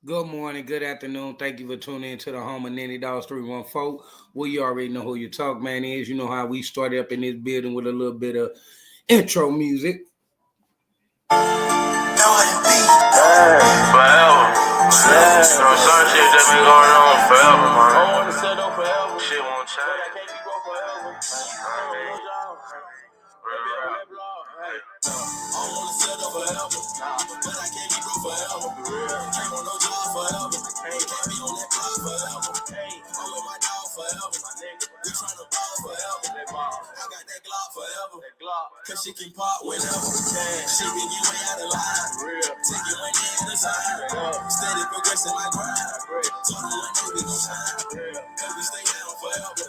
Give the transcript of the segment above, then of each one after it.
Good morning, good afternoon. Thank you for tuning in to the home of Nanny Dogs 314. Well, you already know who your talk man is. You know how we started up in this building with a little bit of intro music. Forever. Yeah. Some shit just been going on forever, man. I don't want to settle forever. Shit won't change. But I can't be broke forever. I don't want to settle forever. But I can't be broke forever. Can't want no job forever. Can't be on that block forever. I'm with my dog forever. We tryna ball forever. I got that Glock forever. Cause she can pop whenever. She been you way out of line. Take it one day at a time. Steady progressing like grind. Told them one day we gon' shine. Cause we stay down forever.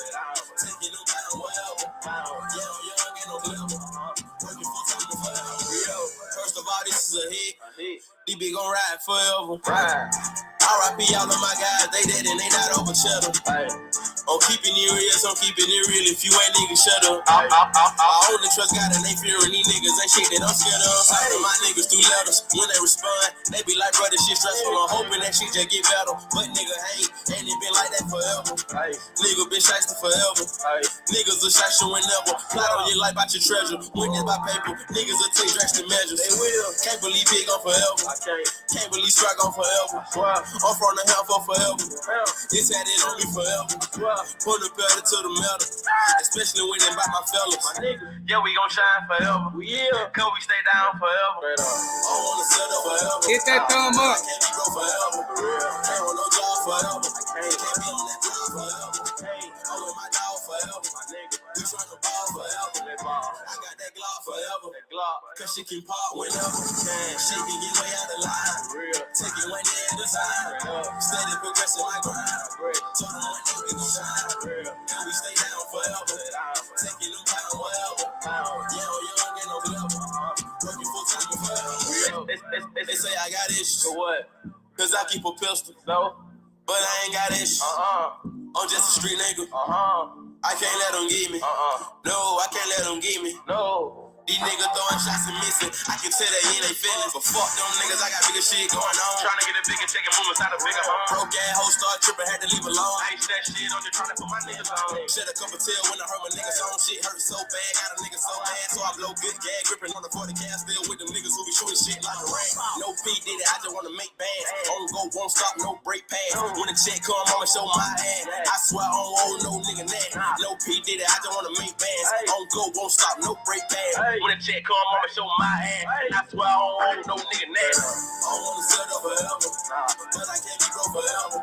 Taking them down wherever. Yeah, I'm young and I'm clever. Working full time forever. First of all, this is a hit. These big gon' ride forever. R.I.P. all of my guys, they dead and they not over cheddar. I'm keeping it real, so I'm keeping it real. If you ain't niggas, shut up. I only trust God and they fearing these niggas. Ain't shit that I'm scared of. Talk to my niggas through letters. When they respond, they be like, bro, this shit stressful. I'm hoping that shit just get better. But nigga, ain't it been like that forever? Nigga been shiesty forever. Niggas will shite you whenever. Plot on your life, about your treasure. Witness by paper. Niggas will take drastic measures. They will. Can't believe big on forever. Can't believe strike on forever. I'm from the hell for forever. This had it on me forever. Pull the pedal to the metal. Especially when they by my fellas. Yeah, we gon' shine forever. Cause we stay down forever. I don't wanna settle forever. Hit that thumb up. Can't be broke forever. Can't want no job forever. Can't be on that job forever. I'm with my dog forever. We tryna ball forever. I got that Glock forever. Cause she can pop whenever. She can get way out of line. Take it one day at a time. Steady progressing like grind. Told them one day we gon' shine. Cause we stay down forever. Taking them down wherever. Yeah, I'm young and I'm clever. Working full time forever. They say I got issues. For what? Cause I keep a pistol. No. But I ain't got issues. I'm just a street nigga. I can't let them get me. No, I can't let them get me. No. These niggas throwing shots and missing. I can tell they in they feelings. But fuck them niggas, I got bigger shit going on. Tryna get a bigger check and move inside a bigger home. Broke ass hoe start tripping, had to leave alone. I ain't that shit, I'm just tryna put my niggas on. Shed a couple tail when I heard my niggas on. Shit hurt so bad, got a nigga so mad. So I blow good gag, gripping on the 40 gas. Still with them niggas who be shooting shit like a rat. No P did it, I just wanna make bands. On go, won't stop, no break pads. When the check come, I'ma show my ass. I swear I don't owe no nigga that. No P did it, I just wanna make bands. On go, won't stop, no break pads. When the check come, I'ma show my ass. I swear I don't owe no nigga that. I don't wanna settle forever, but I can't be broke forever.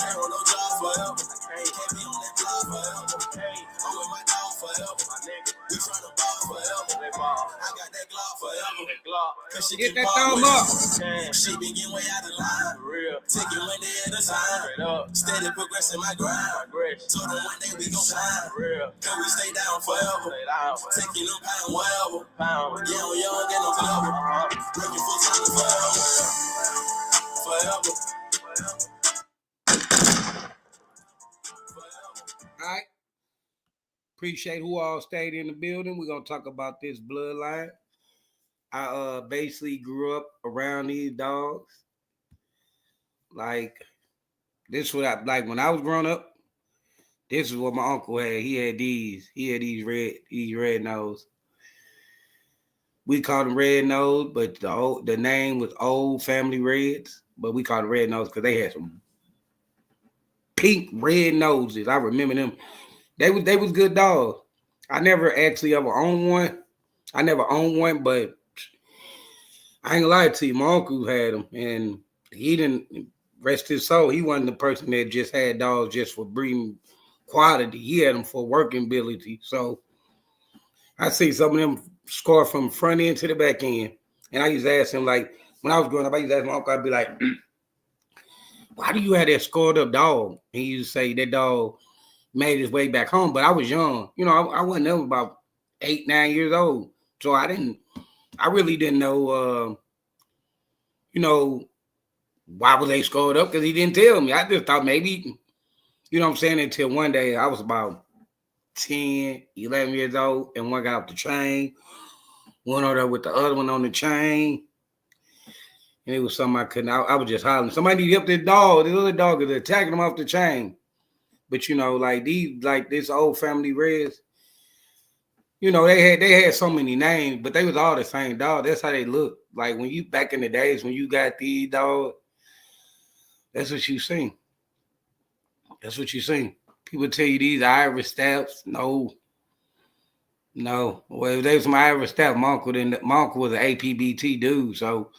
Can't want no job forever. Can't be on that block forever. I'm with my dog forever. We tryna ball forever. I got that Glock forever. Cause she Get can that pop thumb up. She been getting way out of line. Take it one day at a time. Steady progressing my grind. Told them one day we gon' shine. Cause we stay down forever. Taking them pound wherever. Yeah, I'm young and I'm clever. Working full time forever. Forever. All right. Appreciate who all stayed in the building. We're gonna talk about this bloodline. I basically grew up around these dogs. Like this what I like when I was growing up. This is what my uncle had. He had these red nose. We called them red nose, but the name was Old Family Reds. But we called them red nose because they had some pink red noses. I remember them. They was good dogs. I never actually ever owned one. I never owned one, but I ain't gonna lie to you. My uncle had them, and he didn't rest his soul. He wasn't the person that just had dogs just for breeding quality. He had them for working ability. So I see some of them score from front end to the back end. And I used to ask him, like, when I was growing up, I used to ask my uncle, I'd be like, why do you have that scored up dog? And he used to say that dog made his way back home. But I was young. You know, I wasn't ever about 8, 9 years old. So I really didn't know, why was they scored up? Because he didn't tell me. I just thought maybe, you know what I'm saying, until one day I was about 10, 11 years old, and one got off the train, one over there with the other one on the chain. and it was something I couldn't. I was just hollering. Somebody need to help this dog. This other dog is attacking him off the chain. But you know, like this Old Family Reds, you know, they had so many names, but they was all the same dog. That's how they look. Like when you back in the days when you got these dogs, that's what you seen. That's what you seen. People tell you these Irish Staffs. No. Well, if they was my Irish Staff, my uncle was an APBT dude. So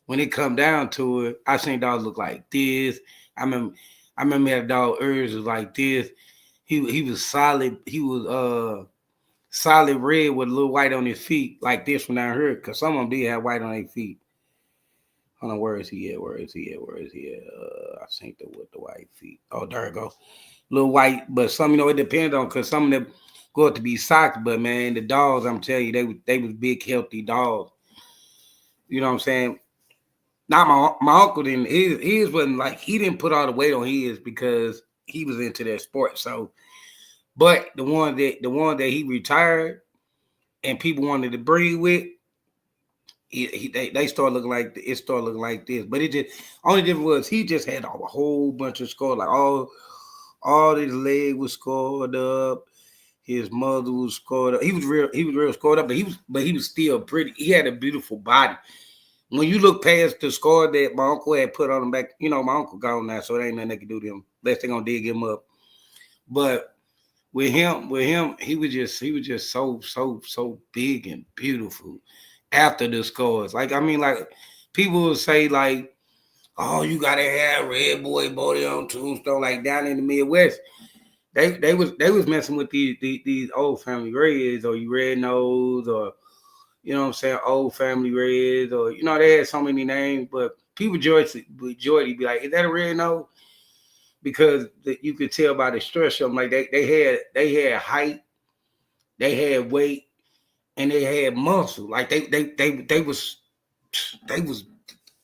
when it come down to it, I seen dogs look like this. I remember that dog Urs was like this. He was solid. He was solid red with a little white on his feet, like this one down here. Cause some of them did have white on their feet. Hold on, where is he at? I seen the with the white feet. Oh, there it go. Little white, but some, you know, it depends on, cause some of them go to be socks, but man, the dogs, I'm telling you, they was big, healthy dogs. You know what I'm saying? Not my uncle didn't. His wasn't like, he didn't put all the weight on his because he was into that sport. So, but the one that he retired and people wanted to breed with, they started looking like it. Started looking like this. But it just only difference was he just had a whole bunch of scores. Like all his leg was scored up. His mother was scored up. He was real scored up, but he was still pretty. He had a beautiful body. When you look past the score that my uncle had put on him back, you know, my uncle gone now, so it ain't nothing they can do to him unless they gonna dig him up. But with him, he was just so big and beautiful after the scores. Like, I mean, like people would say, like, oh, you gotta have Red Boy body on Tombstone, like down in the Midwest. They was messing with these Old Family Reds, or you Red Nose, or you know what I'm saying, Old Family Reds, or you know, they had so many names, but people joy to be like, is that a red nose? Because you could tell by the structure, like they had height, they had weight, and they had muscle. Like they was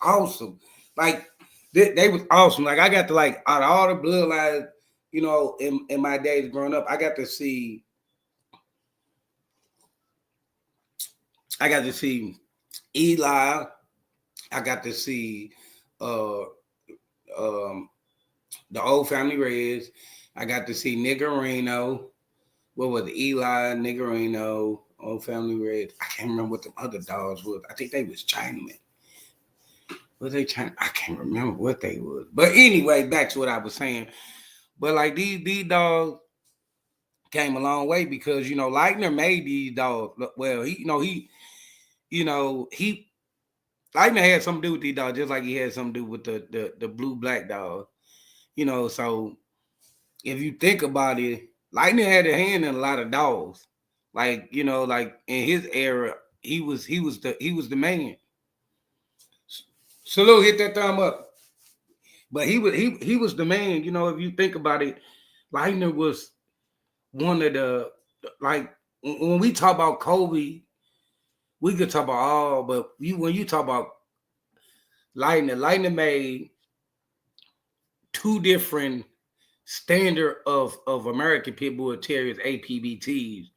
awesome. Like they was awesome. Like I got to, like, out of all the bloodlines, you know, in my days growing up, I got to see Eli. I got to see uh the Old Family Reds. I got to see Niggerino. What was it? Eli, Niggerino, Old Family Reds. I can't remember what the other dogs was. I think they was Chinamen. Was they China? I can't remember what they was. But anyway, back to what I was saying. But like these dogs came a long way because, you know, Leitner made these dogs. Well, Leitner had something to do with these dogs, just like he had something to do with the blue black dog. You know, so if you think about it, Leitner had a hand in a lot of dogs. Like, you know, like in his era, he was the man. Salute, hit that thumb up. But he was the man. You know, if you think about it, Leitner was one of the, like, when we talk about Kobe, we could talk about all, but when you talk about Leitner made two different standard of American Pit Bull Terriers, APBTs,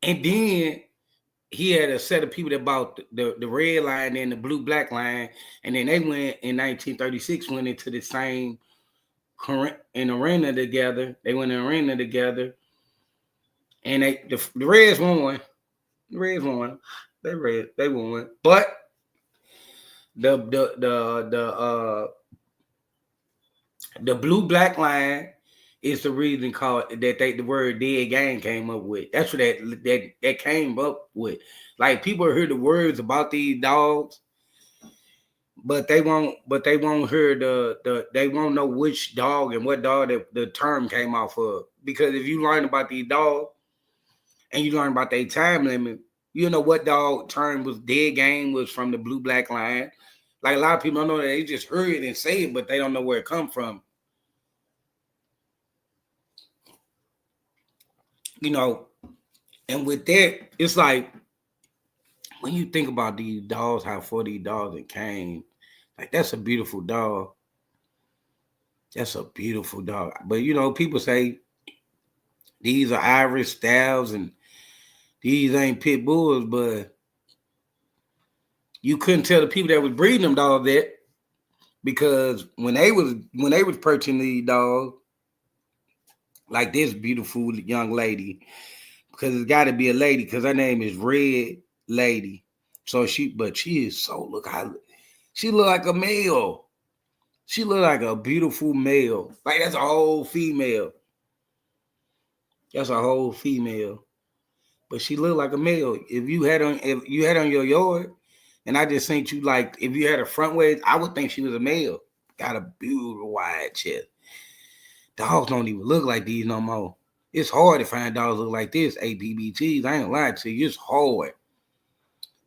and then he had a set of people that bought the red line and the blue black line, and then they went in 1936 went into the same arena together. They went in the arena together, and the Reds won. The Reds won. They won. But the blue black line is the reason called that the word dead gang came up with. That's what that came up with. Like, people hear the words about these dogs, but they won't hear they won't know which dog and what dog the term came off of. Because if you learn about these dogs and you learn about their time limit, you know what dog term was dead gang was from the blue black line. Like, a lot of people don't know that. They just heard it and say it, but they don't know where it come from. You know, and with that, it's like, when you think about these dogs, how far these dogs it came, like, that's a beautiful dog. That's a beautiful dog. But, you know, people say these are Irish Staffs and these ain't pit bulls, but You couldn't tell the people that was breeding them dogs that, because when they was purchasing these dogs, like this beautiful young lady, because it's got to be a lady, because her name is Red Lady. So she is so she look like a male. She look like a beautiful male. Like that's a whole female. That's a whole female. But she look like a male. If you had on your yard, and I just think you like, if you had a front waist, I would think she was a male. Got a beautiful wide chest. Dogs don't even look like these no more. It's hard to find dogs look like this, APBTs. I ain't lying to you. It's hard.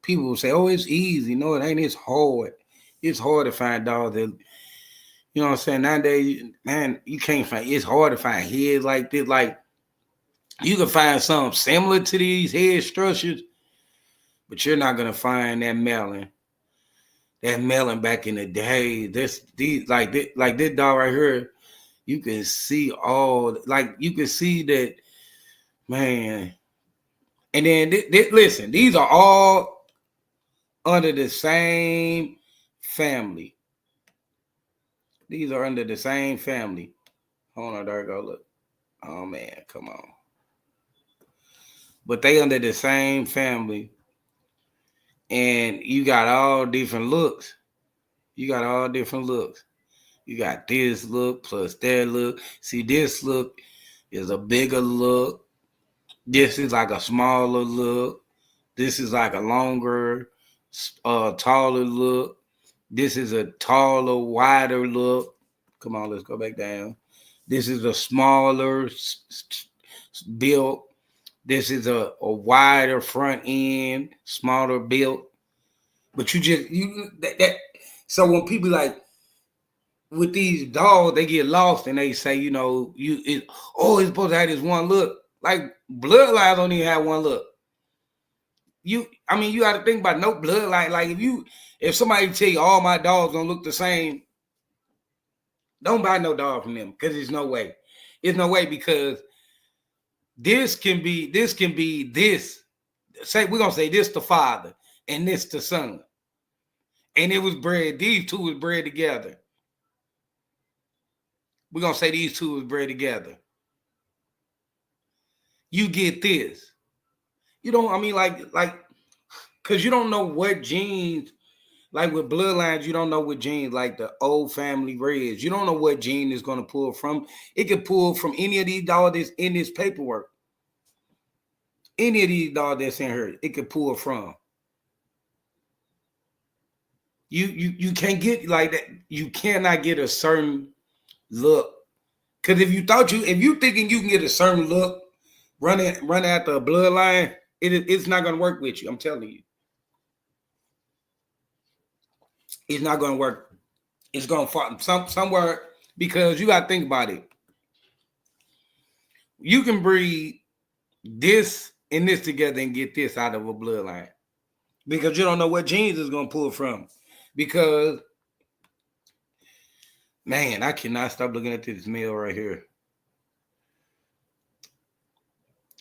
People will say, oh, it's easy. No, it ain't. It's hard. It's hard to find dogs that, you know what I'm saying? Nowadays, man, you can't find, it's hard to find heads like this. Like, you can find something similar to these head structures, but you're not going to find that melon. That melon back in the day. This dog right here, you can see you can see that, man. And then, listen, these are all under the same family. These are under the same family. Hold on, there we go. Look. Oh, man, come on. But they under the same family. And you got all different looks. You got all different looks. You got this look plus that look. See, this look is a bigger look. This is like a smaller look. This is like a longer, taller look. This is a taller, wider look. Come on, let's go back down. This is a smaller build. This is a wider front end, smaller build. But so when people like, with these dogs, they get lost and they say, you know, it's supposed to have this one look. Like, bloodlines don't even have one look. You got to think about no bloodline. Like, if somebody tell you all my dogs don't look the same, don't buy no dog from them, because there's no way. There's no way, because this can be this. Say, we're gonna say this the father and this the son. And it was bred, these two was bred together. We're going to say these two was bred together. You get this. You don't, because you don't know what genes, like with bloodlines, you don't know what genes, like the Old Family Reds. You don't know what gene is going to pull from. It could pull from any of these dogs that's in this paperwork. Any of these dogs that's in here, it could pull from. You can't get like that. You cannot get a certain look. Because if you thinking you can get a certain look, run after a bloodline, it's not going to work with you. I'm telling you. It's not going to work. It's going to fall somewhere, because you got to think about it. You can breed this and this together and get this out of a bloodline, because you don't know what genes it's going to pull from. Because, man, I cannot stop looking at this male right here.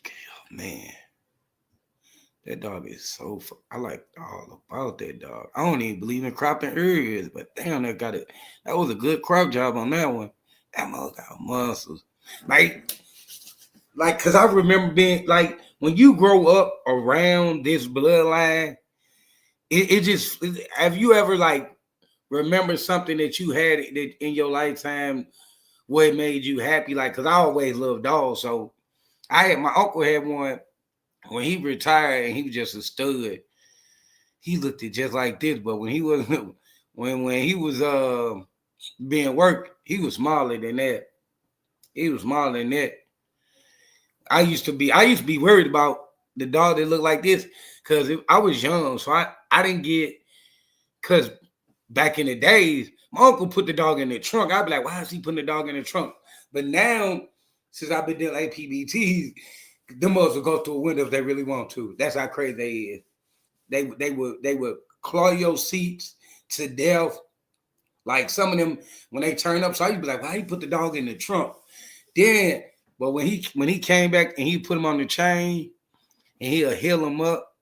Oh, man. That dog is so I like all about that dog. I don't even believe in cropping areas, but damn, that was a good crop job on that one. That mother got muscles. Like, because I remember being, like, when you grow up around this bloodline, it just, have you ever, like, remember something that you had in your lifetime where it made you happy? Like, because I always loved dogs. So my uncle had one when he retired, and he was just a stud. He looked it just like this, but when he was when he was being worked, he was smaller than that. He was smaller than that. I used to be worried about the dog that looked like this, because I was young, so I didn't get, because back in the days, my uncle put the dog in the trunk. I'd be like, why is he putting the dog in the trunk? But now, since I've been doing APBTs, them mugs will go through a window if they really want to. That's how crazy they is. They would claw your seats to death. Like, some of them, when they turn up, so I'd be like, why you put the dog in the trunk? Then, but when he came back and he put him on the chain and he'll heal him up,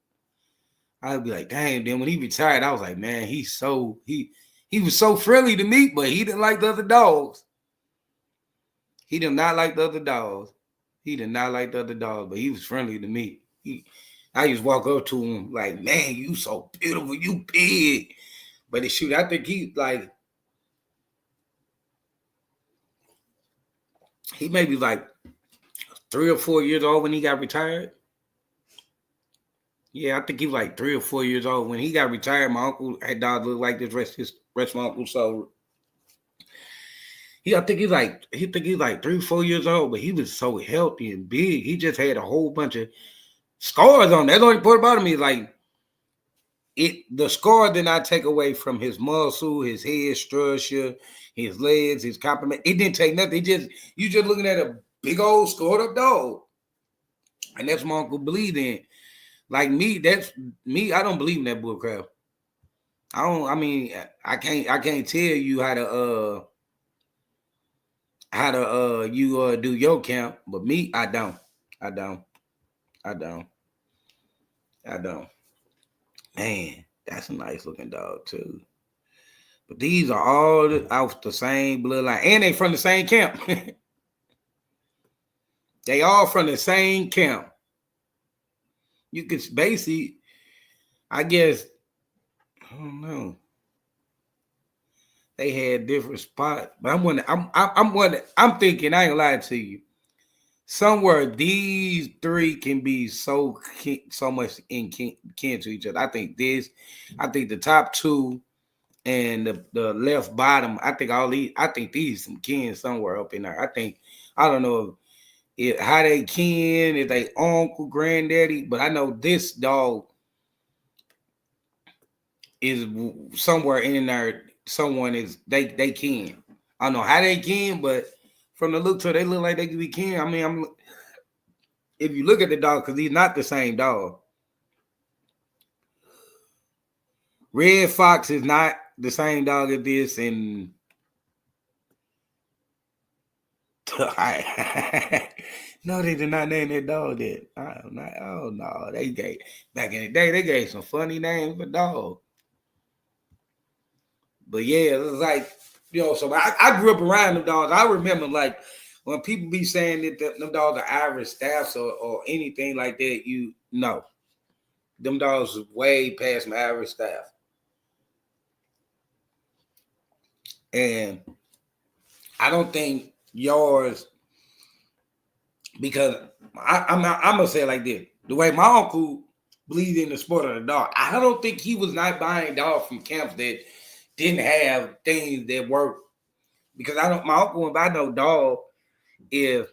I'd be like, dang. Then when he retired, I was like, man, he was so friendly to me, but he didn't like the other dogs. He did not like the other dogs. He did not like the other dogs, but he was friendly to me. I used to walk up to him like, man, you so beautiful, you big. But shoot, I think he may be like 3 or 4 years old when he got retired. Yeah, I think he was like 3 or 4 years old when he got retired. My uncle had dogs look like this. Rest my uncle. So I think he's like 3 or 4 years old, but he was so healthy and big. He just had a whole bunch of scars on. That's the only part about him is like the scar did not take away from his muscle, his head structure, his legs, his complement. It didn't take nothing. You just looking at a big old scarred up dog. And that's my uncle believed in. Like me, that's me. I don't believe in that bullcrap. I can't tell you how to do your count, but me, I don't. Man, that's a nice looking dog too. But these are all out the same bloodline, and they from the same camp. They all from the same camp. You could basically, I guess, I don't know. They had different spots, but I'm thinking, I ain't lying to you. Somewhere these three can be so much in kin to each other. I think the top two and the left bottom. I think these some kin somewhere up in there. I don't know how they kin, if they uncle, granddaddy, but I know this dog is somewhere in there. Someone is they kin. I don't know how they kin, but from the look to it, they look like they could be kin. I mean, if you look at the dog, because he's not the same dog. Red Fox is not the same dog as this, and no, they did not name that dog that. Oh no, they gave back in the day. They gave some funny names for dogs. But yeah, it was like, so I grew up around them dogs. I remember like when people be saying that them dogs are Irish Staffs or anything like that, them dogs are way past my Irish Staff. And I don't think yours, because I'm gonna say it like this: the way my uncle believed in the sport of the dog, I don't think he was not buying dogs from camps that didn't have things that work. Because my uncle wouldn't buy no dog if,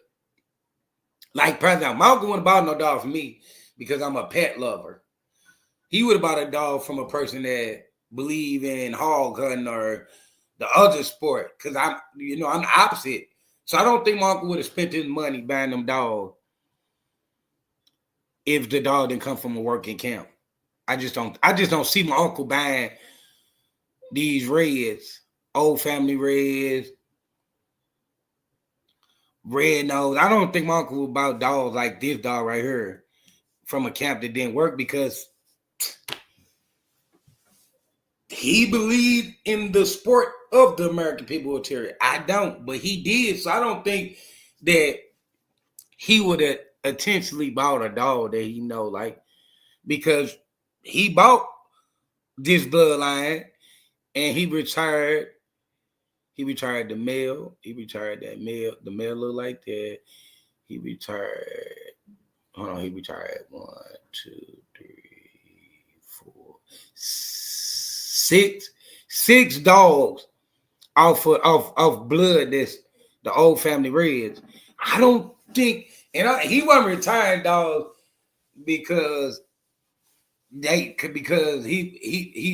like, president, my uncle wouldn't buy no dog for me because I'm a pet lover. He would have bought a dog from a person that believe in hog hunting or the other sport, because I'm the opposite. So I don't think my uncle would have spent his money buying them dogs if the dog didn't come from a working camp. I just don't see my uncle buying these Reds, Old Family Reds, Red Nose. I don't think my uncle would buy dogs like this dog right here from a camp that didn't work, because he believed in the sport of the American Pit Bull Terrier. I don't, but he did. So I don't think that he would have intentionally bought a dog that he like, because he bought this bloodline and he retired. He retired the male. He retired that male. The male look like that. He retired. Hold on. He retired 1, 2, 3, 4, 6 dogs off blood. That's the Old Family Reds. I don't think, he wasn't retiring dogs because he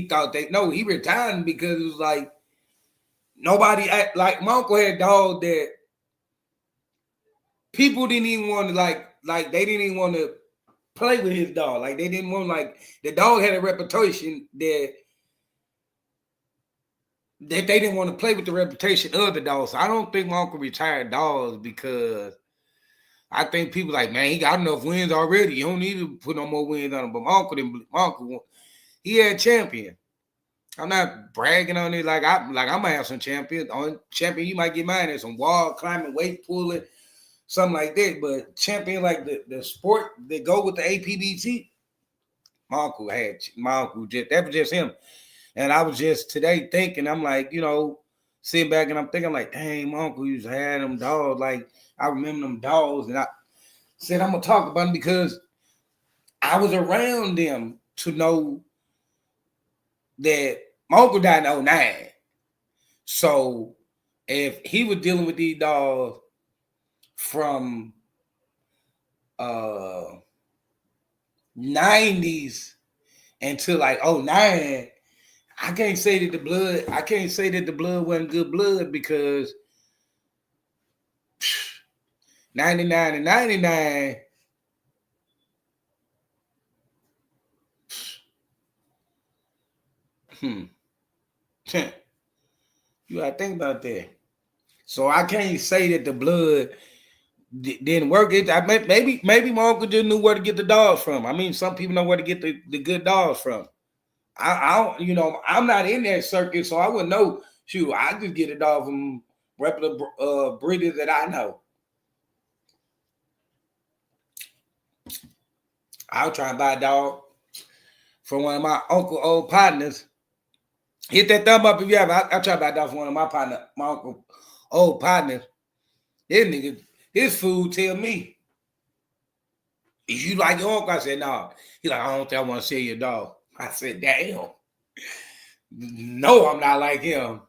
thought he retired because it was like nobody like my uncle had dogs that people didn't even want to like they didn't even want to play with his dog. Like they didn't want, like, the dog had a reputation that they didn't want to play with the reputation of the dog. So I don't think my uncle retired dogs because I think people like, man, he got enough wins already. You don't need to put no more wins on him. But my uncle he had champion. I'm not bragging on it like I'm gonna have some champion. On champion, you might get mine at some wall climbing, weight pulling, something like that. But champion like the sport that go with the APBT, my uncle just that was just him. And I was just today thinking, I'm like, sitting back and I'm thinking, I'm like, dang, my uncle used to have them dogs. Like, I remember them dogs. And I said, I'm going to talk about them because I was around them to know that my uncle died in 09. So if he was dealing with these dogs from 90s until like 09, I can't say that the blood wasn't good blood because 99 and 99. You gotta think about that. So I can't say that the blood didn't work. Maybe my uncle just knew where to get the dogs from. I mean, some people know where to get the good dogs from. I don't, I'm not in that circuit, so I wouldn't know. Shoot, I just get a dog from reputable breeders that I know. I'll try and buy a dog from one of my old partners. Hit that thumb up if you have. I'll try to buy a dog from one of my uncle old partners. This nigga, his food tell me, is you like your uncle? I said, no. He like, I don't think I want to sell your dog. I said, damn. No, I'm not like him.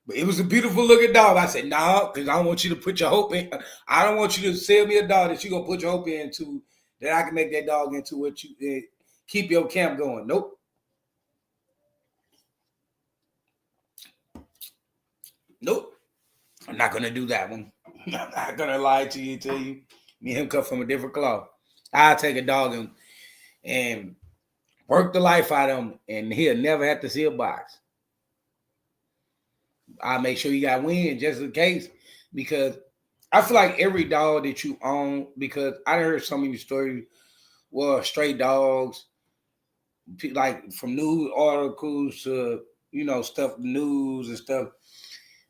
But it was a beautiful looking dog. I said, no, because I don't want you to put your hope in. I don't want you to sell me a dog that you're going to put your hope into, that I can make that dog into what you keep your camp going. Nope. Nope. I'm not going to do that one. I'm not going to lie to you, me and him come from a different cloth. I'll take a dog and work the life out of him, and he'll never have to see a box. I'll make sure you got win just in case, because I feel like every dog that you own, because I heard some of your stories, well, stray dogs, like from news articles to, stuff, news and stuff,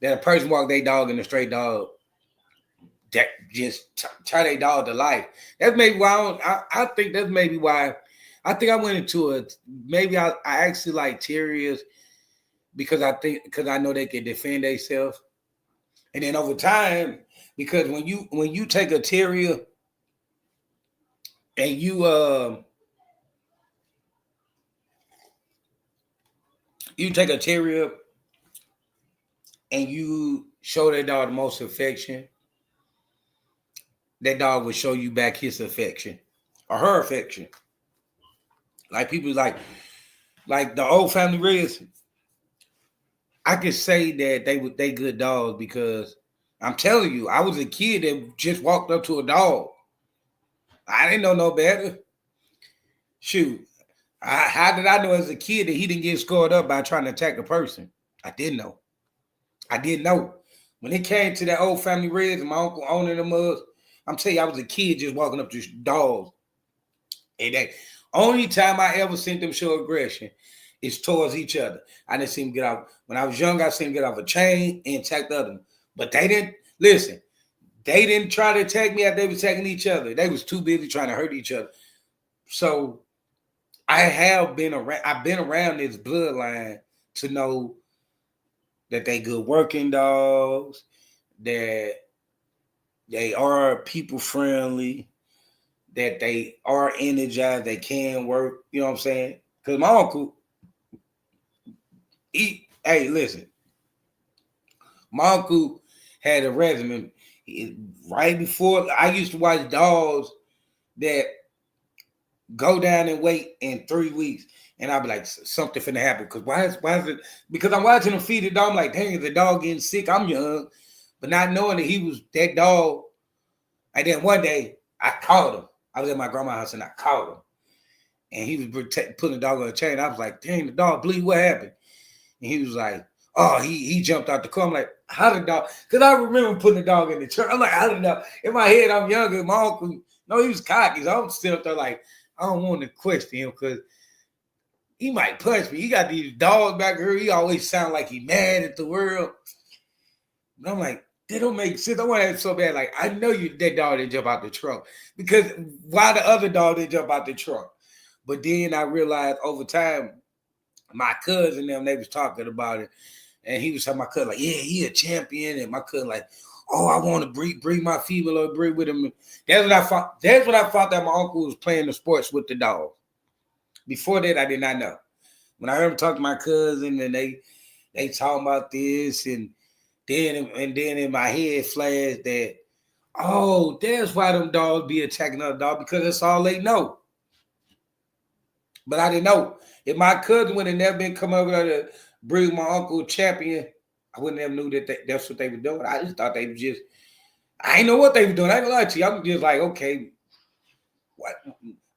that a person walk their dog and a stray dog that just tie their dog to life. That's maybe why I think that's maybe why I think I went into it. Maybe I actually like terriers because I know they can defend themselves. And then over time, because when you take a terrier and you take a terrier and you show that dog the most affection, that dog will show you back his affection or her affection. Like people like the Old Family Reds, I could say that they good dogs because I'm telling you, I was a kid that just walked up to a dog. I didn't know no better. Shoot, how did I know as a kid that he didn't get scored up by trying to attack a person? I didn't know. When it came to that Old Family Reds and my uncle owning them mugs, I'm telling you, I was a kid just walking up to dogs. And that only time I ever seen them show aggression is towards each other. I didn't see them get off. When I was young, I seen them get off a chain and attack the other. But they didn't, listen, they didn't try to attack me after they were attacking each other. They was too busy trying to hurt each other. So I've been around this bloodline to know that they good working dogs, that they are people friendly, that they are energized, they can work, you know what I'm saying? Because my uncle, listen, my uncle had a regimen right before. I used to watch dogs that go down and wait in 3 weeks, and I'd be like, something finna happen. Because why is it? Because I'm watching him feed the dog. I'm like, dang, is the dog getting sick? I'm young, but not knowing that he was that dog. And then one day I called him. I was at my grandma's house and I called him, and he was putting the dog on a chain. I was like, dang, the dog bleed. What happened? And he was like, oh, he jumped out the car. I'm like, how did the dog? Because I remember putting the dog in the truck. I'm like, I don't know. In my head, I'm younger. My uncle, no, he was cocky. So I'm still up there like, I don't want to question him because He might punch me. He got these dogs back here. He always sound like he mad at the world. And I'm like, they don't make sense. I want to have so bad. Like, I know that dog didn't jump out the trunk. Because why the other dog didn't jump out the trunk? But then I realized over time, my cousin and them, they was talking about it. And he was telling my cousin, like, yeah, he a champion. And my cousin, like, oh, I want to bring my female or breed with him. That's what I thought. That's what I thought that my uncle was playing the sports with the dog. Before that, I did not know. When I heard him talk to my cousin and they talking about this, and then in my head flashed that, oh, that's why them dogs be attacking other dogs, because that's all they know. But I didn't know. If my cousin would have never been come over there to bring my uncle champion, I wouldn't have knew that that's what they were doing. I just thought they were just, I didn't know what they were doing. I ain't gonna lie to you. I'm just like, okay, what?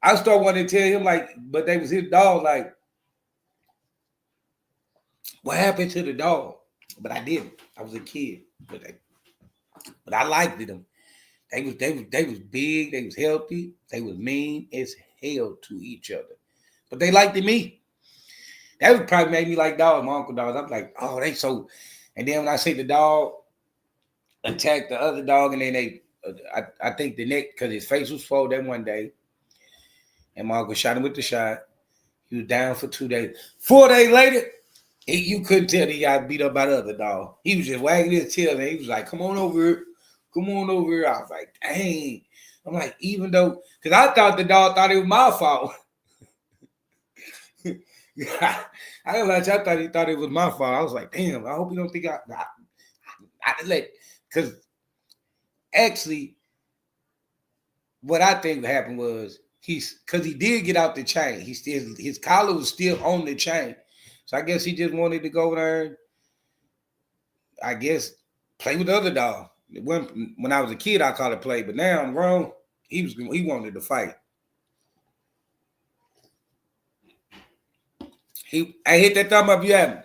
I started wanting to tell him, like, but they was his dog, like, what happened to the dog? But I didn't. I was a kid. But I liked them. They was big, they was healthy, they was mean as hell to each other. But they liked me. That would probably make me like dogs, my uncle dogs. I'm like, oh, they so. And then when I see the dog attack the other dog, and then I think the neck, because his face was swollen that one day, and my uncle shot him with the shot. He was down for 2 days. 4 days later, you couldn't tell he got beat up by the other dog. He was just wagging his tail, and he was like, come on over here. Come on over here. I was like, dang. I'm like, even though, because I thought the dog thought it was my fault. I don't like. I thought he thought it was my fault. I was like, damn. I hope you don't think I let, because actually, what I think happened was because he did get out the chain. His collar was still on the chain, so I guess he just wanted to go there and, I guess, play with the other dog. When I was a kid, I called it play, but now I'm grown. He wanted to fight. I hit that thumb up, yeah.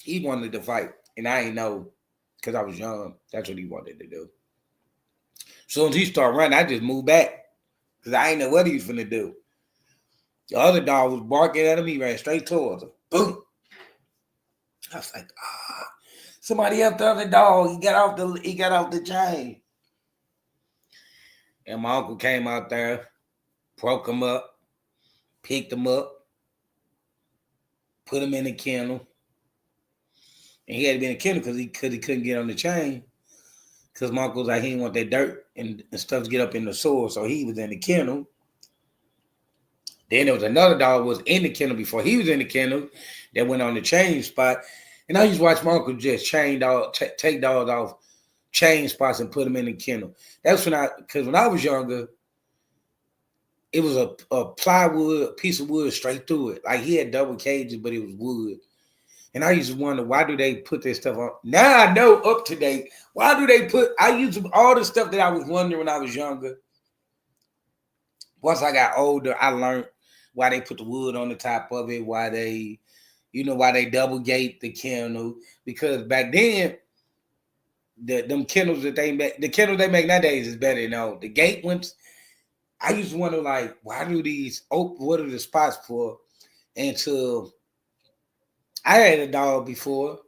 He wanted to fight, and I ain't know, because I was young. That's what he wanted to do. As soon as he started running, I just moved back, because I ain't know what he was finna do. The other dog was barking at him. He ran straight towards him. Boom. I was like, somebody help the other dog. He got off the chain. And my uncle came out there, broke him up, picked him up, put him in the kennel. And he had to be in the kennel because he couldn't get on the chain. Because my uncle was like, he didn't want that dirt and stuff to get up in the soil. So he was in the kennel. Then there was another dog who was in the kennel before he was in the kennel that went on the chain spot. And I used to watch my uncle just take dogs off chain spots and put them in the kennel. That's because when I was younger, it was a plywood, piece of wood straight through it. Like he had double cages, but it was wood. And I used to wonder, why do they put this stuff on? Now I know up to date. Why do they I used all the stuff that I was wondering when I was younger. Once I got older, I learned why they put the wood on the top of it, why they double gate the kennel. Because back then, them kennels that they make, the kennels they make nowadays is better than the gate ones. I used to wonder, like, why do these what are the spots for? Until I had a dog before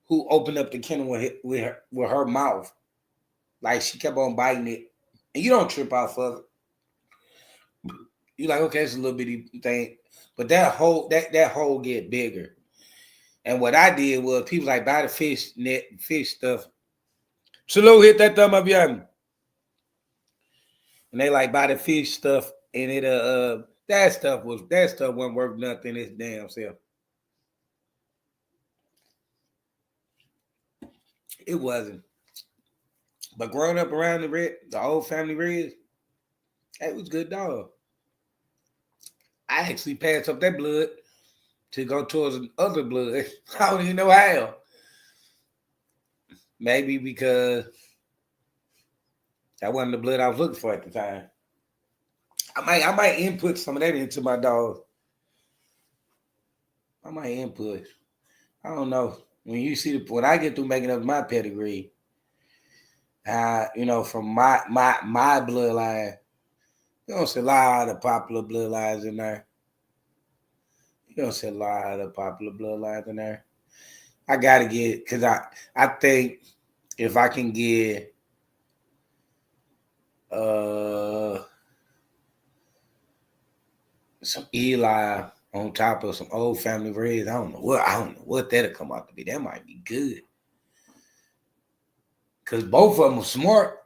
who opened up the kennel with her mouth. Like, she kept on biting it. And you don't trip off of it. You're like, okay, it's a little bitty thing. But that hole get bigger. And what I did was, people like, buy the fish net, fish stuff. Salute, hit that thumb up, young. And they like buy the fish stuff, and it that stuff wasn't worth nothing. Its damn self. It wasn't. But growing up around the Old Family Reds, that was good dog. I actually passed up that blood to go towards other blood. I don't even know how. Maybe because that wasn't the blood I was looking for at the time. I might input some of that into my dog. I might input. I don't know. When I get through making up my pedigree, from my bloodline, there's a lot of popular bloodlines in there. You don't see a lot of popular bloodlines in there. I gotta get because I think if I can get some Eli on top of some Old Family Reds, I don't know what that'll come out to be. That might be good. Cause both of them are smart.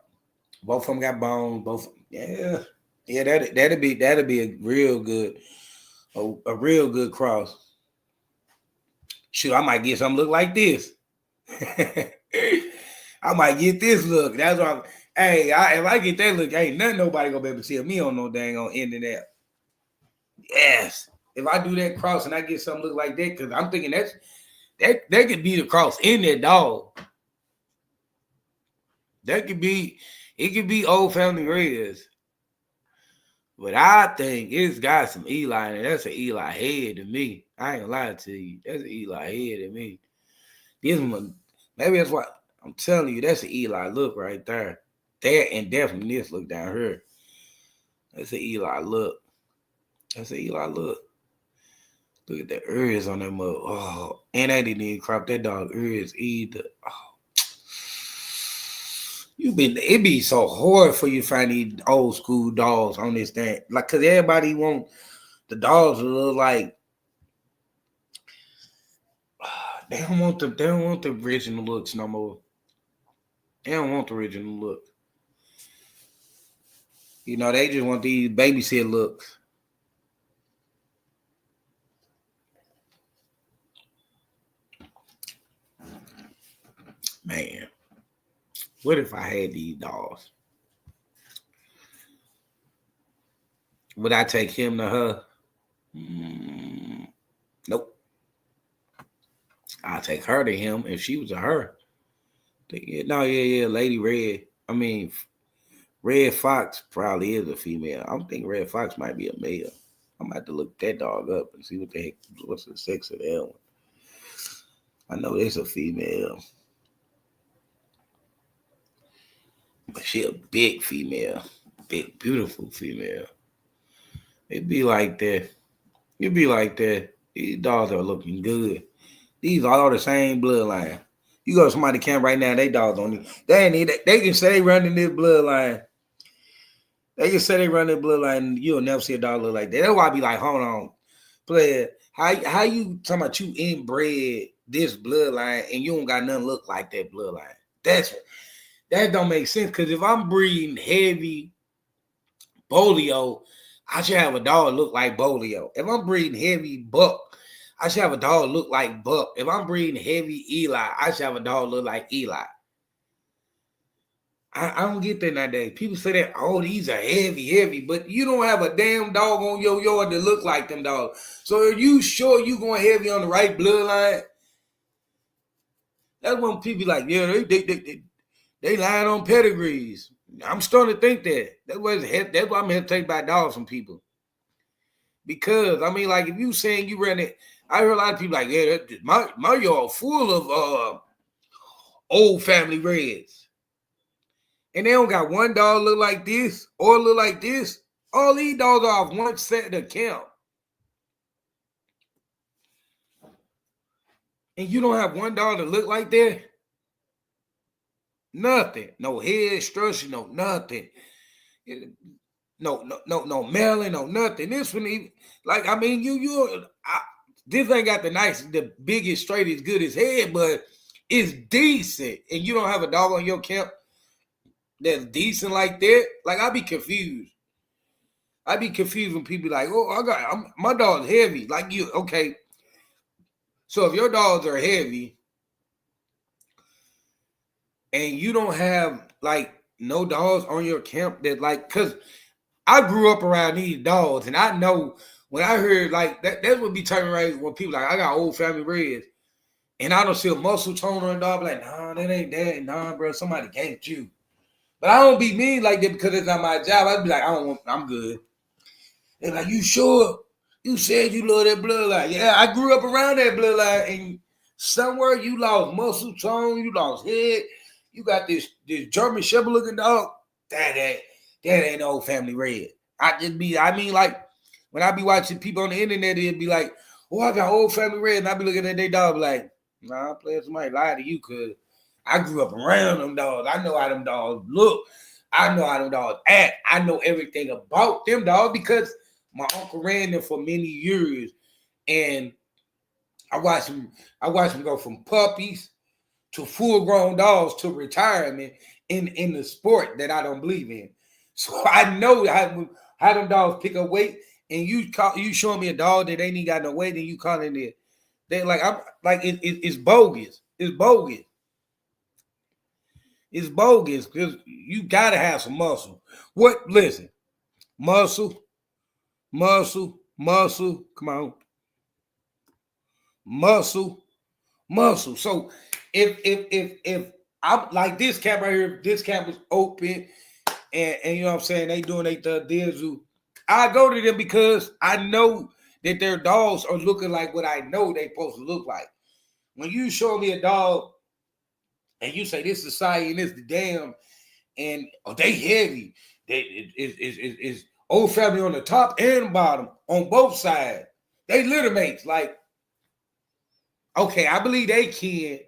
Both of them got bones. Yeah. That'd be a real good a real good cross. Shoot, I might get something look like this. I might get this look. That's why. If I get that look, ain't nothing nobody gonna be able to see me on no dang on internet. Yes, if I do that cross and I get something look like that, because I'm thinking that could be the cross in that dog. It could be Old Family Reds. But I think it's got some Eli in it. That's an Eli head to me. I ain't gonna lie to you. That's an Eli head to me. This one, maybe that's why I'm telling you, that's an Eli look right there. That and definitely this look down here. That's an Eli look. That's an Eli look. Look at the ears on that mug. Oh, and I didn't even crop that dog ears either. Oh. It be so hard for you to find these old school dogs on this thing. Like, cause everybody want the dogs to look like they don't want the original looks no more. They don't want the original look. You know, they just want these babysit looks. Man, what if I had these dogs? Would I take him to her? Nope. I'll take her to him if she was a her. Lady Red. I mean, Red Fox probably is a female. I'm thinking Red Fox might be a male. I'm about to look that dog up and see what's the sex of that one. I know it's a female. But she a big female. Big, beautiful female. It'd be like that. These dogs are looking good. These are all the same bloodline. You go to somebody camp right now, they dogs don't need. They can say they running this bloodline. They can say they run this bloodline. You'll never see a dog look like that. That's why I be like, hold on, player. How you talking about you inbred this bloodline and you don't got nothing look like that bloodline? That don't make sense. Because if I'm breeding heavy Bolio, I should have a dog look like Bolio. If I'm breeding heavy Buck, I should have a dog look like Buck. If I'm breeding heavy Eli, I should have a dog look like Eli. I don't get that nowadays. People say that, oh, these are heavy, but you don't have a damn dog on your yard that look like them dogs. So are you sure you going heavy on the right bloodline? That's when people like, yeah, they lying on pedigrees. I'm starting to think that. That's why I'm hesitating by dogs from people. Because, I mean, like, if you saying you ran it, I heard a lot of people like, yeah, my yard full of Old Family Reds. And they don't got one dog look like this or look like this. All these dogs are off one set of camp. And you don't have one dog that look like that? Nothing. No head structure, no nothing. No mailing, no nothing. This one, like, I mean, this ain't got the biggest, straightest, good as head, but it's decent. And you don't have a dog on your camp that's decent like that. Like, I be confused. When people like, oh, my dog's heavy. Like, you, okay. So if your dogs are heavy and you don't have like no dogs on your camp that like, cause I grew up around these dogs and I know when I heard like that would be turning right when people like, I got Old Family Reds and I don't see a muscle tone on a dog, like, nah, that ain't that. Nah, bro, somebody ganked you. But I don't be mean like that because it's not my job. I'd be like, I'm good. They're like, you sure? You said you love that bloodline. Yeah, I grew up around that bloodline, and somewhere you lost muscle tone, you lost head. You got this German Shepherd looking dog. That ain't Old Family Red. Like when I be watching people on the internet, it'd be like, Oh, I got Old Family Reds, and I be looking at their dog like, nah, player, somebody lied to you, cause I grew up around them dogs. I know how them dogs look. I know how them dogs act. I know everything about them dogs because my uncle ran them for many years, and I watched him. I watched him go from puppies to full-grown dogs to retirement in the sport that I don't believe in. So I know how them dogs pick up weight. And you showing me a dog that ain't even got no weight, and you calling it. They like I'm like it's bogus. It's bogus. It's bogus because you gotta have some muscle. What? Listen, muscle, muscle, muscle. Come on, muscle, muscle. So if I'm like this camp right here, this camp is open, and you know what I'm saying, they doing they dizzle. I go to them because I know that their dogs are looking like what I know they supposed to look like. When you show me a dog and you say this is Scion, this the damn, and they heavy. It's Old Family on the top and bottom on both sides. They litter mates. Like, okay, I believe they can,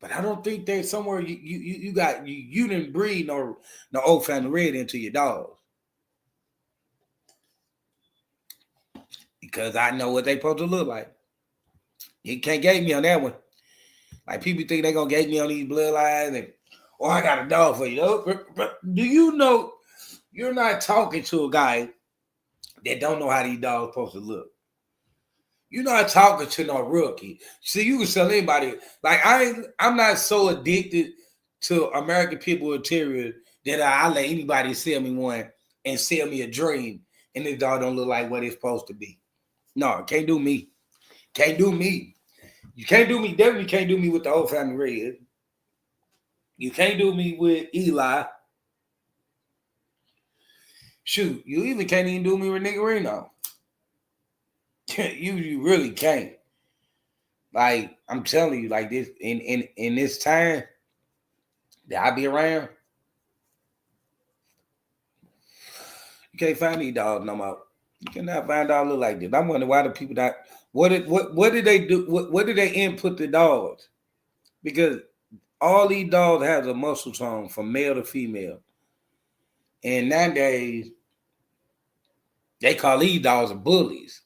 but I don't think they somewhere you didn't breed no Old Family Red into your dogs. Because I know what they supposed to look like. You can't gate me on that one. Like people think they gonna gate me on these bloodlines and I got a dog for you. Do you know you're not talking to a guy that don't know how these dogs supposed to look? You're not talking to no rookie. See, you can sell anybody. Like I'm not so addicted to American People Interior that I let anybody sell me one and sell me a dream, and this dog don't look like what it's supposed to be. No, can't do me. Can't do me. You can't do me. Definitely can't do me with the Old Family Red. You can't do me with Eli. Shoot, you even can't even do me with Niggerino. you really can't. Like, I'm telling you, like this in this time that I be around, you can't find these dogs no more. You cannot find dogs look like this. I'm wondering why the people that what did they do? What did they input the dogs? Because all these dogs have a muscle tone from male to female. And nowadays, they call these dogs bullies.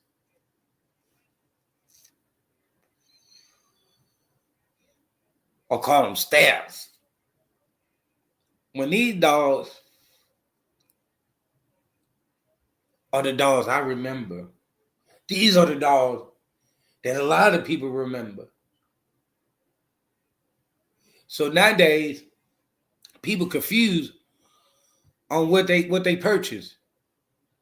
Or call them staffs. When these dogs are the dogs I remember, these are the dogs that a lot of people remember. So nowadays, people confused on what they purchase.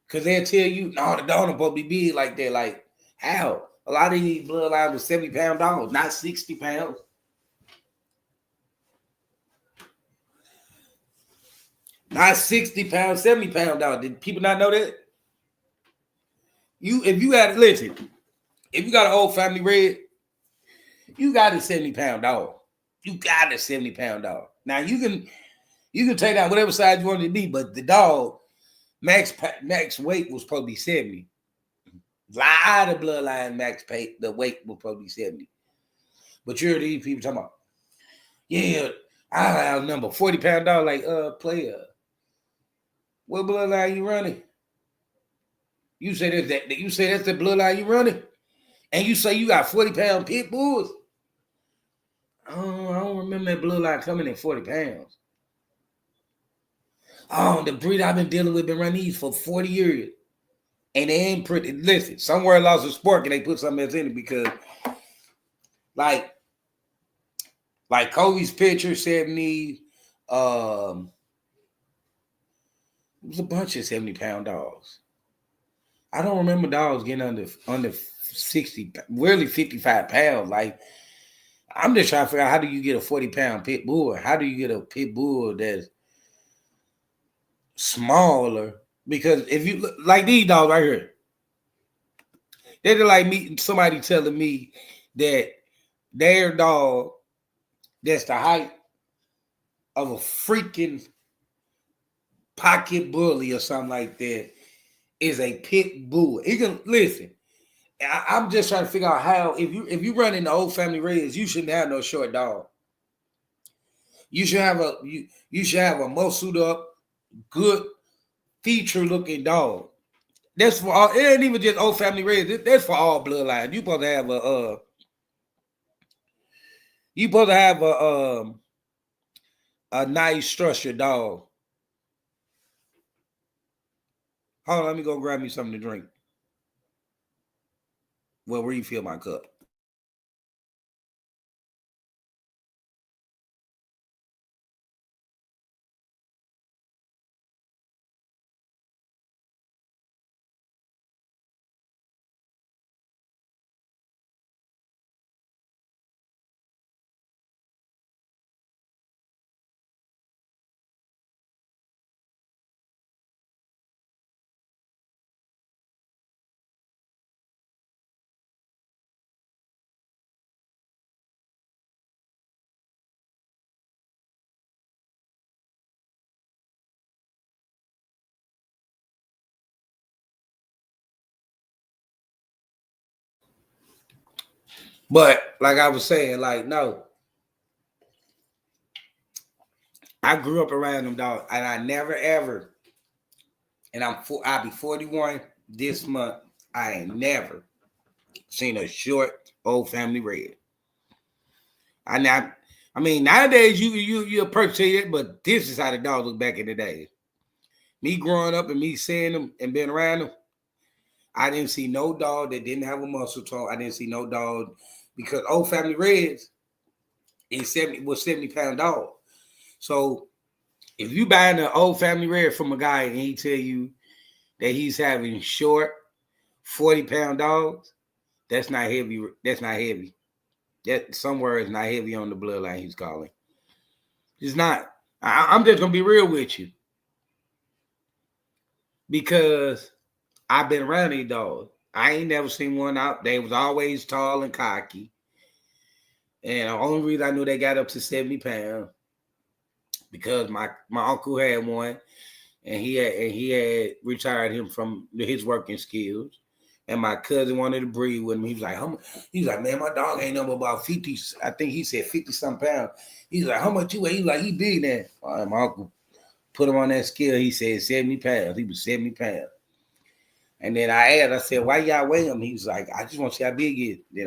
Because they'll tell you, no, the dog don't supposed to be big like that. Like, how? A lot of these bloodlines were 70-pound dogs, not 60 pounds. Not 60 pounds, 70-pound dog. Did people not know that? If you got an Old Family Red, you got a 70-pound dog. You got a 70-pound dog. Now you can take out whatever size you want it to be, but the dog max weight was probably 70. A lot of bloodline the weight was probably 70. But you're these people talking about, yeah, I have number 40-pound dog like player. What bloodline you running? You say that's the bloodline you running? And you say you got 40-pound pit bulls? Oh, I don't remember that bloodline coming in 40 pounds. Oh, the breed I've been dealing with been running these for 40 years. And they ain't pretty. Listen, somewhere lost a sport and they put something else in it because like Kobe's picture, 70, it was a bunch of 70-pound dogs. I don't remember dogs getting under 60, really 55 pounds. Like, I'm just trying to figure out how do you get a 40-pound pit bull? How do you get a pit bull that's smaller? Because if you look like these dogs right here, they're like me, somebody telling me that their dog that's the height of a freaking pocket bully or something like that is a pit bull. It can listen. I'm just trying to figure out how if you run in the Old Family Reds, you shouldn't have no short dog. You should have you should have a muscled up, good feature looking dog. That's for all. It ain't even just Old Family Reds. That's for all bloodlines. You supposed to have a nice structured dog. Hold on, let me go grab me something to drink. Well, refill my cup. But like I was saying, like no, I grew up around them dogs, and I never ever. And I'll be 41 this month. I ain't never seen a short Old Family Red. I mean, nowadays you appreciate it, but this is how the dog looked back in the day. Me growing up and me seeing them and being around them, I didn't see no dog that didn't have a muscle tone. I didn't see no dog because Old Family Reds was 70-pound dog. So if you buying an Old Family Red from a guy and he tell you that he's having short 40-pound dogs, that's not heavy. That's not heavy. That somewhere is not heavy on the bloodline he's calling. It's not. I'm just gonna be real with you because I've been around these dogs. I ain't never seen one out. They was always tall and cocky. And the only reason I knew they got up to 70 pounds because my uncle had one, and he had retired him from his working skills. And my cousin wanted to breed with him. He was like, man, my dog ain't number about 50. I think he said 50-some pounds. He's like, how much you weigh? He's like, he big now. My uncle put him on that scale. He said 70 pounds. He was 70 pounds. And then I said, why y'all weigh him? He was like, I just want to see how big he is. Then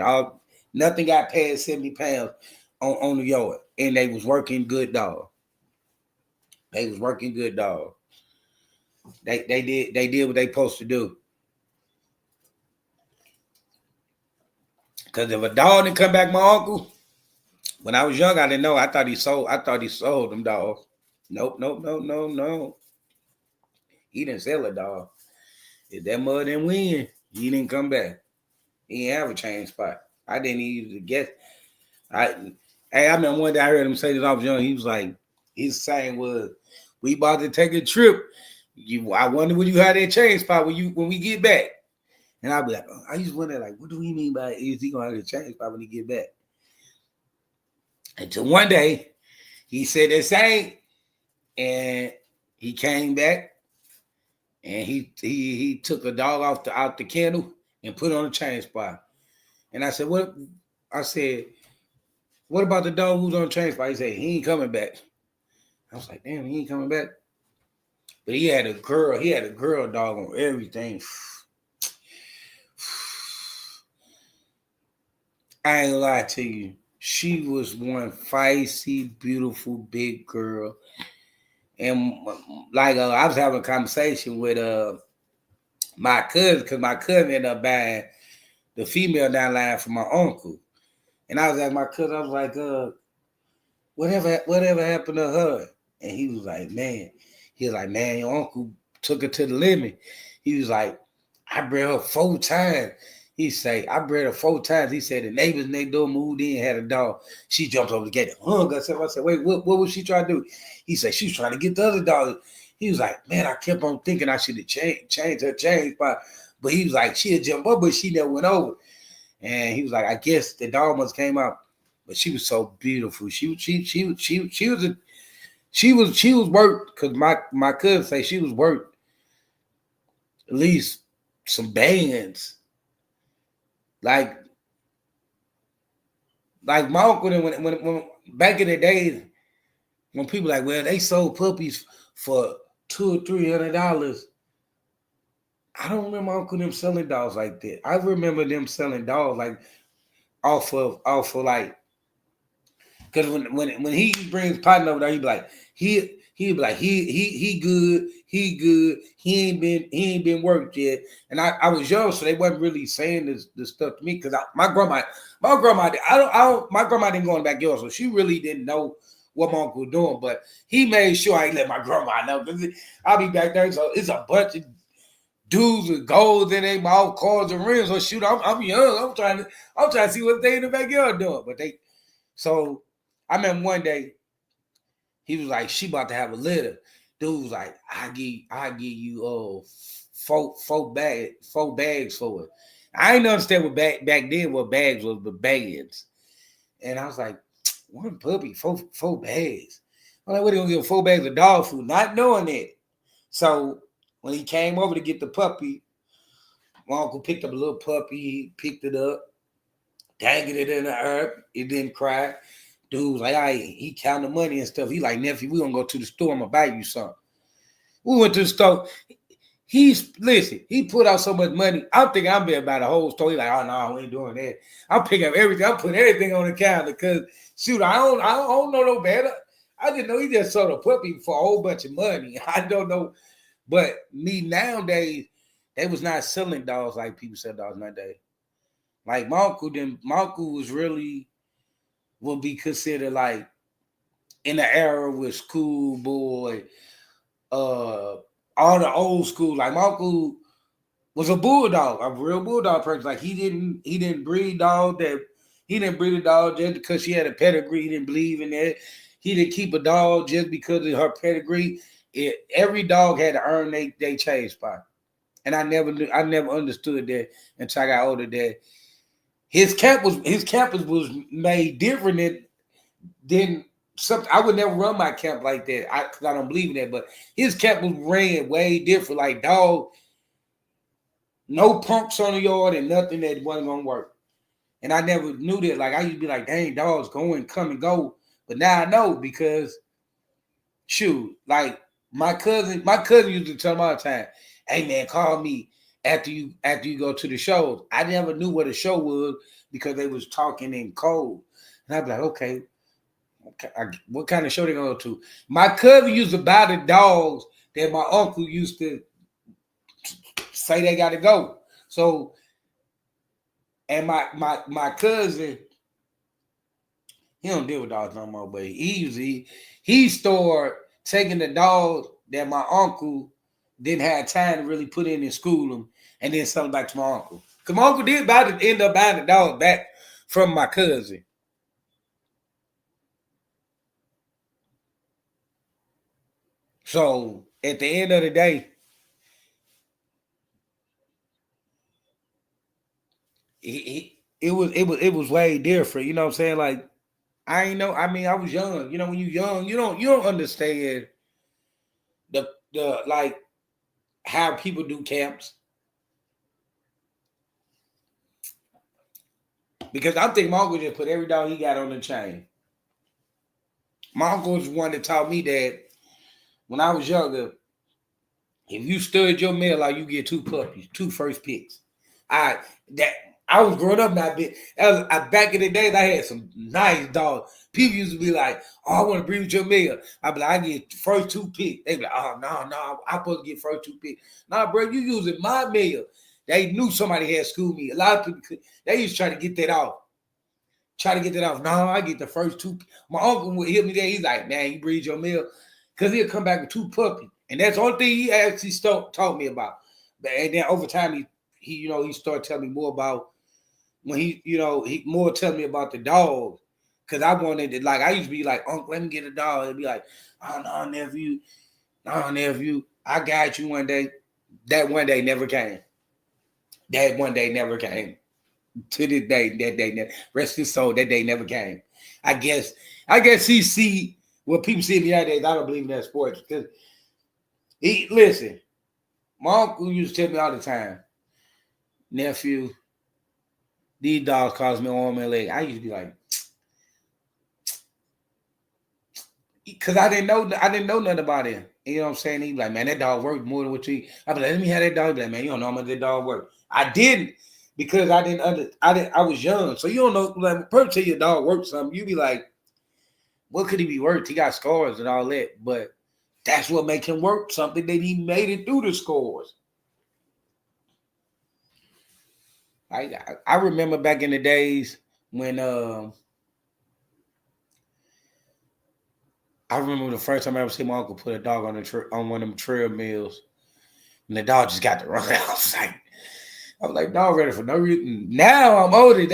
nothing got past 70 pounds on the yard. And they was working good dog. They was working good dog. They did what they supposed to do. Because if a dog didn't come back, my uncle, when I was young, I didn't know. I thought he sold them dogs. Nope. He didn't sell a dog. If that mother didn't win, he didn't come back. He didn't have a chain spot. I didn't even guess. I remember one day I heard him say this when I was young. He was like, his saying was, we about to take a trip. I wonder when you had that chain spot when we get back. And I'll be like, I used to wonder, like, what do he mean by is he gonna have a chain spot when he get back? Until one day he said the same, and he came back and he took a dog out the kennel and put on a chain spot. And I said, what? I said, what about the dog who's on the chain spot? He said, he ain't coming back. I was like, damn, he ain't coming back. But he had a girl dog on everything. I ain't gonna lie to you. She was one feisty, beautiful, big girl. And like I was having a conversation with my cousin, because my cousin ended up buying the female down line for my uncle. And I was asking my cousin, I was like, whatever happened to her? And he was like, man, your uncle took her to the limit. He was like, I bred her 4 times. He say, I bred her 4 times. He said the neighbors next door moved in, had a dog. She jumped over the gate and hung herself. I said, wait, what was she trying to do? He said, she was trying to get the other dog. He was like, man, I kept on thinking I should have changed her chain spot. But he was like, she'd jump up, but she never went over. And he was like, I guess the dog must came out. But she was so beautiful. She was worth, because my cousin say she was worth at least some bands. Like my uncle, when back in the days, when people like, well, they sold puppies for $200 or $300. I don't remember Uncle them selling dogs like that. I remember them selling dogs like off of like, because when he brings partner over there, he be like he good, he ain't been worked yet. And I was young, so they wasn't really saying this stuff to me because my grandma my grandma didn't go in the backyard, so she really didn't know what my uncle was doing. But he made sure I ain't let my grandma know because I'll be back there, so it's a bunch of dudes with golds in their mouth, cars and rims. So shoot, I'm young. I'm trying to see what they in the backyard doing. But so I remember one day he was like, she about to have a litter. Dude was like, I give you four bags for it. I didn't understand what back then what bags was, but bags. And I was like, one puppy, four bags. I'm like, what are you gonna give 4 bags of dog food? Not knowing it. So when he came over to get the puppy, my uncle picked up a little puppy, he picked it up, dangled it in the earth, it didn't cry. Dude was like, he counted money and stuff. He like, nephew, we gonna go to the store, I'm gonna buy you something. We went to the store. He put out so much money. I'm thinking I'm being about the whole store. He like, oh no, we ain't doing that. I'm picking up everything. I'm putting everything on the counter because shoot, I don't know no better. I didn't know he just sold a puppy for a whole bunch of money. I don't know. But me nowadays, they was not selling dogs like people sell dogs nowadays. Like my uncle was really would be considered like in the era with Schoolboy, all the old school. Like my uncle was a bulldog, a real bulldog person. Like he didn't breed dog that he didn't breed a dog just because she had a pedigree. He didn't believe in that. He didn't keep a dog just because of her pedigree. Every dog had to earn they change spot. And I never understood that until I got older. That his campus was made different than something. I would never run my camp like that. Cause I don't believe in that. But his camp was ran way different. Like dog, no pumps on the yard and nothing that wasn't gonna work. And I never knew that. Like I used to be like, dang, dogs come and go. But now I know because shoot, like my cousin used to tell me all the time, hey man, call me after you go to the shows. I never knew what a show was because they was talking in code. And I'd be like, okay, what kind of show they gonna go to? My cousin used to buy the dogs that my uncle used to say they gotta go. So, and my cousin, he don't deal with dogs no more, but he started taking the dogs that my uncle didn't have time to really put in and school them, and then sell them back to my uncle. Because my uncle did end up buying the dogs back from my cousin. So at the end of the day, it was way different. You know what I'm saying? Like I ain't know. I mean, I was young. You know, when you young, you don't understand the like how people do camps. Because I think my uncle just put every dog he got on the chain. My uncle was one that taught me that when I was younger, if you stud your male out, you get 2 puppies, 2 first picks. I was growing up that bit. Back in the days, I had some nice dogs. People used to be like, "Oh, I want to breed with your male." I'd be like, "I get first 2 picks." They be like, "Oh, no, I'm supposed to get first 2 picks." Nah, bro, you using my male. They knew somebody had schooled me. A lot of people they used to try to get that off. No, I get the first 2. My uncle would hit me there. He's like, "Man, you breed your male," because he'll come back with 2 puppies, and that's the only thing he actually taught me about. And then over time, he started telling me more about when he more telling me about the dogs. Cause I wanted to I used to be like, "Uncle, let me get a dog." It'd be like, "Oh no, nephew, I got you one day." That one day never came. To this day, that day never rest his soul. That day never came. I guess he see what people see in the other days. I don't believe in that sports because listen. My uncle used to tell me all the time, nephew, These dogs cost me arm and leg. I used to be like, because I didn't know nothing about him. You know what I'm saying? He like, man, that dog worked more than what you. I be like, let me have that dog. Like, man, you don't know how much that dog worked. I didn't because I was young, so you don't know. Like, person tell your dog worked something, you be like, what could he be worth? He got scars and all that, but that's what make him work something that he made it through the scores. I remember back in the days when I remember the first time I ever seen my uncle put a dog on one of them trail mills, and the dog just got to run. I was like, dog ready for no reason. Now I'm older.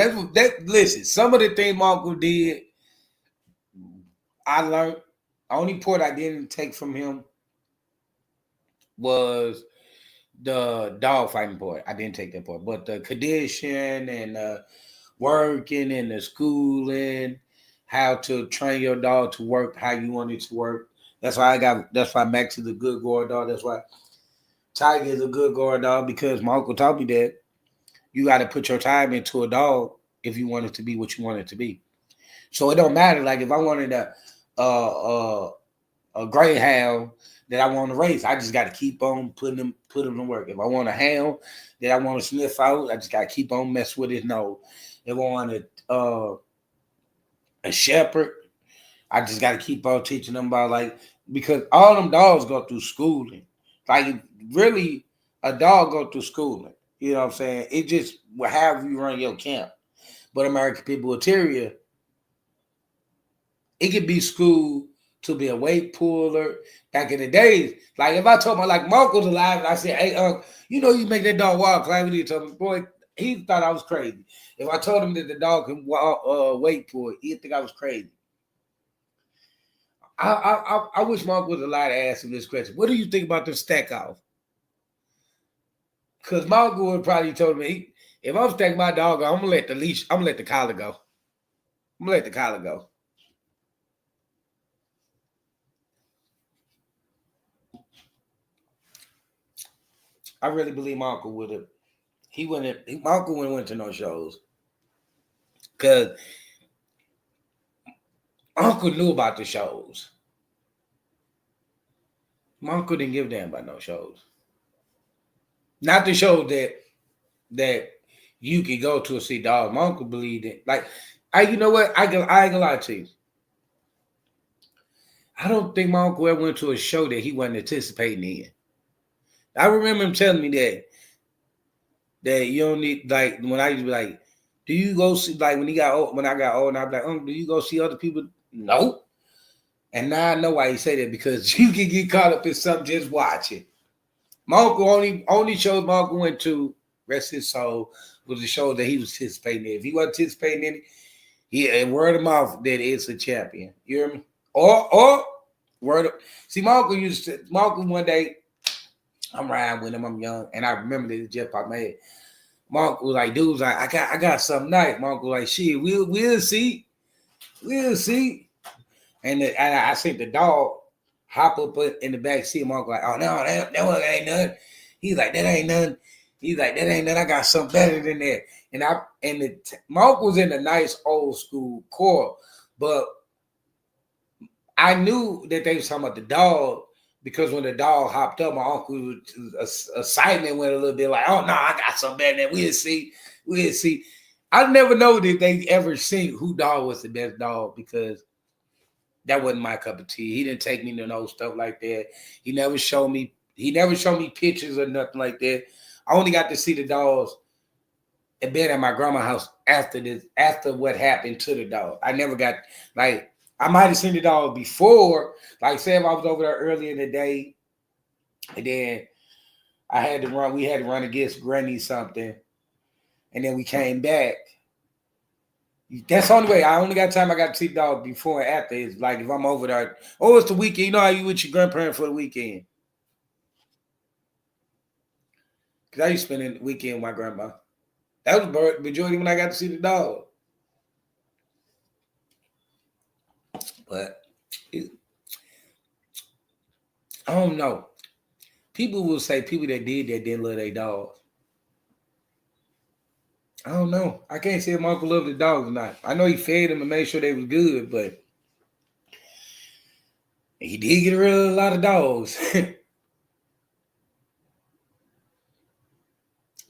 Listen, some of the things my uncle did, I learned. Only part I didn't take from him was the dog fighting part. I didn't take that part. But the condition and working and the schooling, how to train your dog to work how you want it to work. That's why Max is a good guard dog. That's why Tiger is a good guard dog, because my uncle taught me that you got to put your time into a dog if you want it to be what you want it to be. So it don't matter. Like if I wanted a greyhound that I want to race, I just got to keep on putting them to work. If I want a hound that I want to sniff out, I just got to keep on messing with his nose. If I want a shepherd, I just got to keep on teaching them about, like, because all them dogs go through schooling. Like really, a dog go through schooling. You know what I'm saying? It just will have you run your camp. But American People Terrier, it could be school to be a weight puller. Back in the days, like if I told my, like, my uncle's alive and I said, hey, you know, you make that dog walk, climb, he told me, boy, he thought I was crazy. If I told him that the dog can walk, weight pull, he'd think I was crazy. I wish my uncle was alive to ask him this question. What do you think about the stack off? Because my uncle would probably told me, if I'm stacking my dog, I'm gonna let the collar go. I'm gonna let the collar go. I really believe my uncle would have. He wouldn't. My uncle wouldn't went to no shows because uncle knew about the shows. My uncle didn't give a damn about no shows. Not the shows that you could go to and see dogs. My uncle believed it. Like, you know what? I ain't gonna lie to you. I don't think my uncle ever went to a show that he wasn't anticipating in. I remember him telling me that you don't need, like, when I used to be like, do you go see, like, when I got old, and I was like, do you go see other people? No. And now I know why he said that, because you can get caught up in something just watching. My uncle only shows my uncle went to, rest his soul, was the show that he was participating in. If he wasn't participating in it, he word of mouth that it's a champion. You hear me? Or word of, see, my uncle one day, I'm riding with him, I'm young, and I remember this just popped my head. My uncle was like, dude's like, I got something nice. My uncle was like, shit, we'll see. We'll see. And I seen the dog hop up in the back seat. My uncle like, oh no, that one ain't nothing. He's like, that ain't nothing. He's like, that ain't nothing. I got something better than that. And my uncle was in a nice old school core, but I knew that they was talking about the dog, because when the dog hopped up, my uncle, excitement went a little bit like, oh no, I got something better than that. We'll see. We'll see. I never know that they ever seen who dog was the best dog, because that wasn't my cup of tea. He didn't take me to no stuff like that. He never showed me pictures or nothing like that. I only got to see the dogs and been at my grandma's house after what happened to the dog. I never got, like, I might have seen the dog before. Like, say if I was over there early in the day, and then we had to run against Granny something, and then we came back. That's the only way. I only got time I got to see the dog before and after. Is like if I'm over there. Oh, it's the weekend. You know how you with your grandparents for the weekend? Because I used to spend the weekend with my grandma. That was the majority when I got to see the dog. But I don't know. People will say people that did that didn't love their dogs. I don't know. I can't say if my uncle loved the dogs or not. I know he fed them and made sure they was good, but he did get rid of a lot of dogs.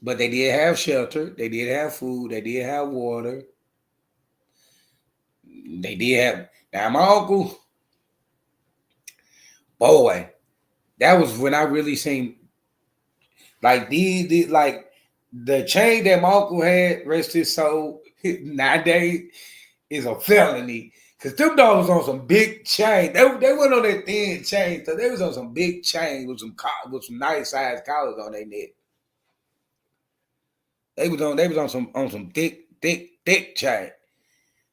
But they did have shelter. They did have food. They did have water. They did have. Now my uncle, boy, that was when I really seen like like the chain that my uncle had, rest his soul, nowadays is a felony. Cause them dogs was on some big chain. They went on that thin chain, so they was on some big chain with some nice size collars on their neck. They was on some thick chain.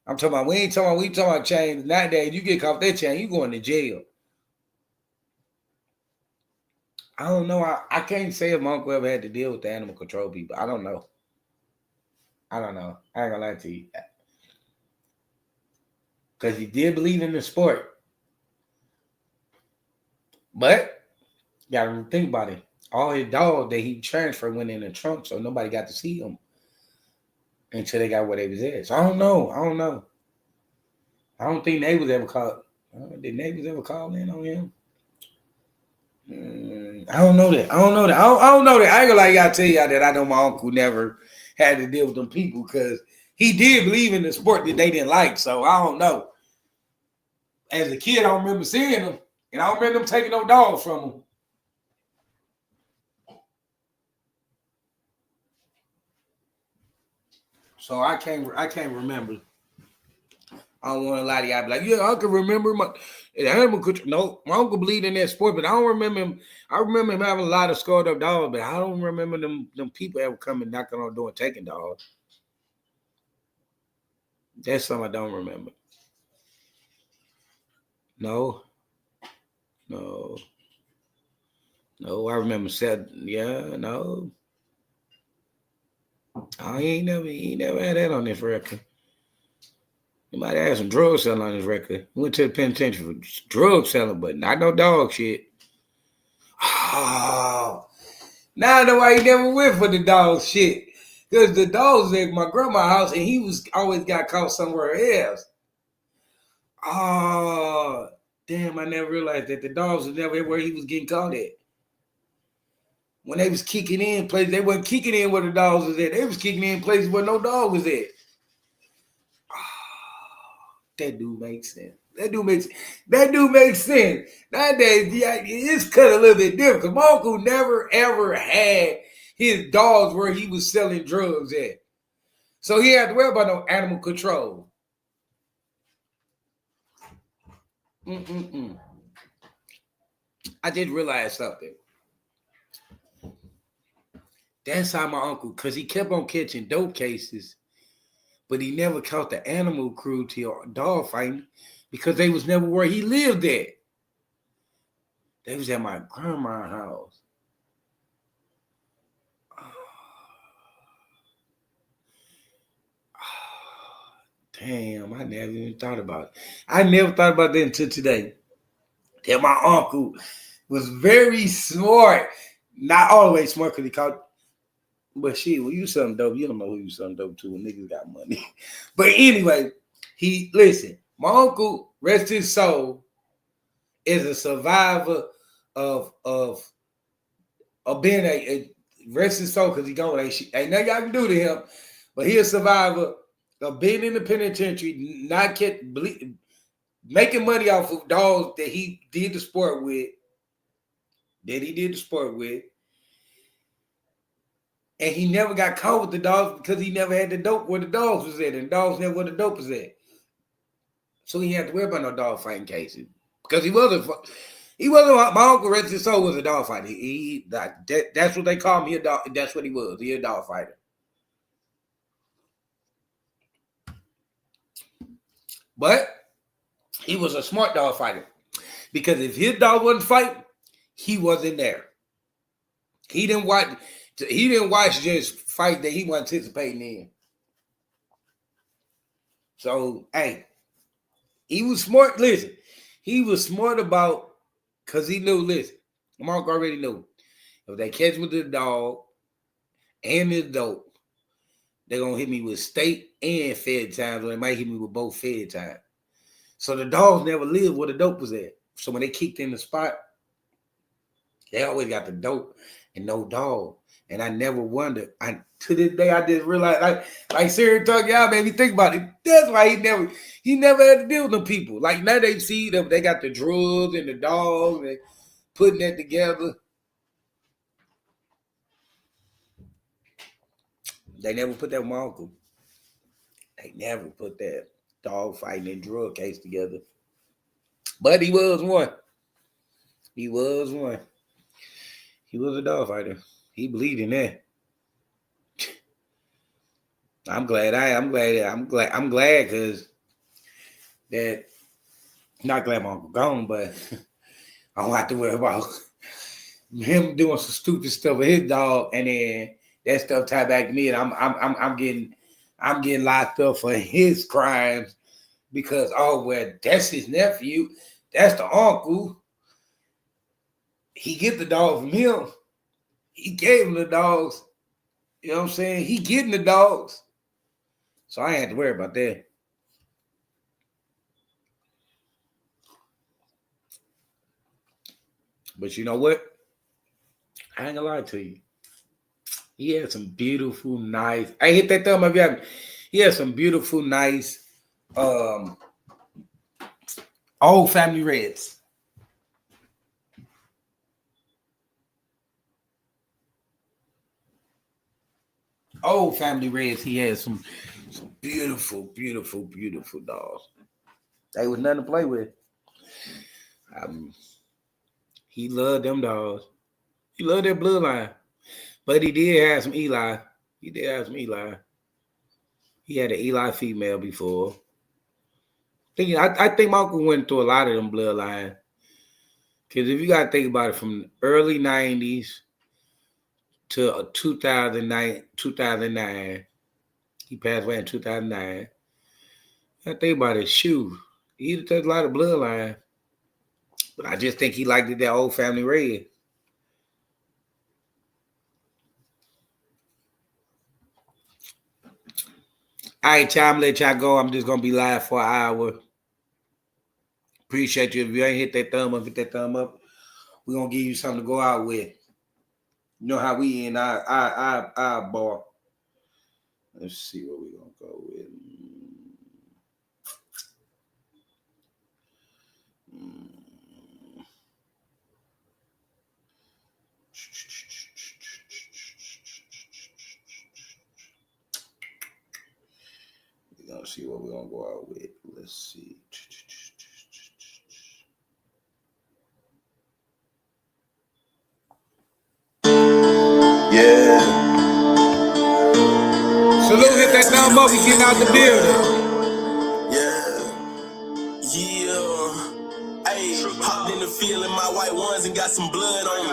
I'm talking about we talking about chains. Nowadays, you get caught that chain, you going to jail. I don't know. I can't say if my uncle ever had to deal with the animal control people. I don't know. I ain't gonna lie to you. Because he did believe in the sport. But you gotta think about it. All his dogs that he transferred went in the trunk, so nobody got to see them until they got where they was at. So I don't know. I don't think neighbors ever called. Did neighbors ever call in on him? I don't know that. I don't know that. I don't know that. I ain't gonna gotta tell y'all that I know my uncle never had to deal with them people because he did believe in the sport that they didn't like. So I don't know. As a kid, I don't remember seeing them, and I don't remember them taking no dogs from them. So I can't remember. I don't want to lie to y'all. Be like, yeah, I can remember my animal control. No, my uncle believed in that sport, but I don't remember him. I remember him having a lot of scarred up dogs, but I don't remember them people ever coming knocking on the door and taking dogs. That's something I don't remember. No. I remember said, yeah, no. Oh, he ain't never had that on this record. He might have had some drug selling on his record. Went to the penitentiary for drug selling, but not no dog shit. Oh, now I know why he never went for the dog shit. Because the dogs at my grandma's house and he was always got caught somewhere else. Oh, damn, I never realized that the dogs was never where he was getting caught at. When they was kicking in places, they wasn't kicking in where the dogs was at. They was kicking in places where no dog was at. That do make sense. That do make sense. Nowadays, yeah, it's cut a little bit different. Because my uncle never ever had his dogs where he was selling drugs at. So he had to worry about no animal control. I did realize something. That's how my uncle, because he kept on catching dope cases, but he never caught the animal cruelty or dog fighting because they was never where he lived at. They was at my grandma's house. Damn, I never even thought about it. I never thought about that until today. That my uncle was very smart. Not always smart because he caught. But shit, when you something dope, you don't know who you something dope to when niggas got money. But anyway, my uncle, rest his soul, is a survivor of being a rest his soul because he gone ain't nothing y'all can do to him. But he a survivor of being in the penitentiary, making money off of dogs that he did the sport with. And he never got caught with the dogs because he never had the dope where the dogs was at, and dogs never where the dope was at. So he had to worry about no dog fighting cases because he wasn't. My uncle, rest his soul, was a dog fighter. That's what they call him. That's what he was. He a dog fighter. But he was a smart dog fighter because if his dog wasn't fighting, he wasn't there. He didn't watch just fight that he wasn't anticipating in. So, hey, he was smart. Listen, he was smart about because he knew. Listen, Mark already knew if they catch with the dog and his dope, they're gonna hit me with state and fed times, or they might hit me with both fed times. So the dogs never lived where the dope was at. So when they kicked in the spot, they always got the dope and no dog. And I never wondered. To this day I just realized, like Siri talk, y'all made me think about it. That's why he never had to deal with them people. Like now they see them, they got the drugs and the dogs and putting that together. They never put that with my uncle. They never put that dog fighting and drug case together. But he was one. He was one. He was a dog fighter. He believed in that. I'm glad because that, not glad my uncle gone, but I don't have to worry about him doing some stupid stuff with his dog, and then that stuff tied back to me, and I'm getting locked up for his crimes because that's his nephew, that's the uncle. He get the dog from him. He gave him the dogs. You know what I'm saying? He getting the dogs. So I ain't had to worry about that. But you know what? I ain't gonna lie to you. He had some beautiful, nice. I hit that thumb up. He had some beautiful, nice Old Family Reds. Old Family Reds. He had some beautiful, beautiful, beautiful dogs. They was nothing to play with. He loved them dogs. He loved that bloodline. But he did have some Eli. He had an Eli female before. I think my uncle went through a lot of them bloodlines. Because if you got to think about it, from the early 90s to 2009, he passed away in 2009. I think about his shoe. He touched a lot of bloodline. But I just think he liked it, that Old Family Red. All right, y'all, I'm going to let y'all go. I'm just going to be live for an hour. Appreciate you. If you ain't hit that thumb up, hit that thumb up. We're going to give you something to go out with. You know how we in our bar. Let's see what we're going to go with. We're going to see what we're going to go out with. Let's see. Yeah. Salute, hit that thumb up. We getting out the building. Hey, hopped in the field in my white ones and got some blood on me.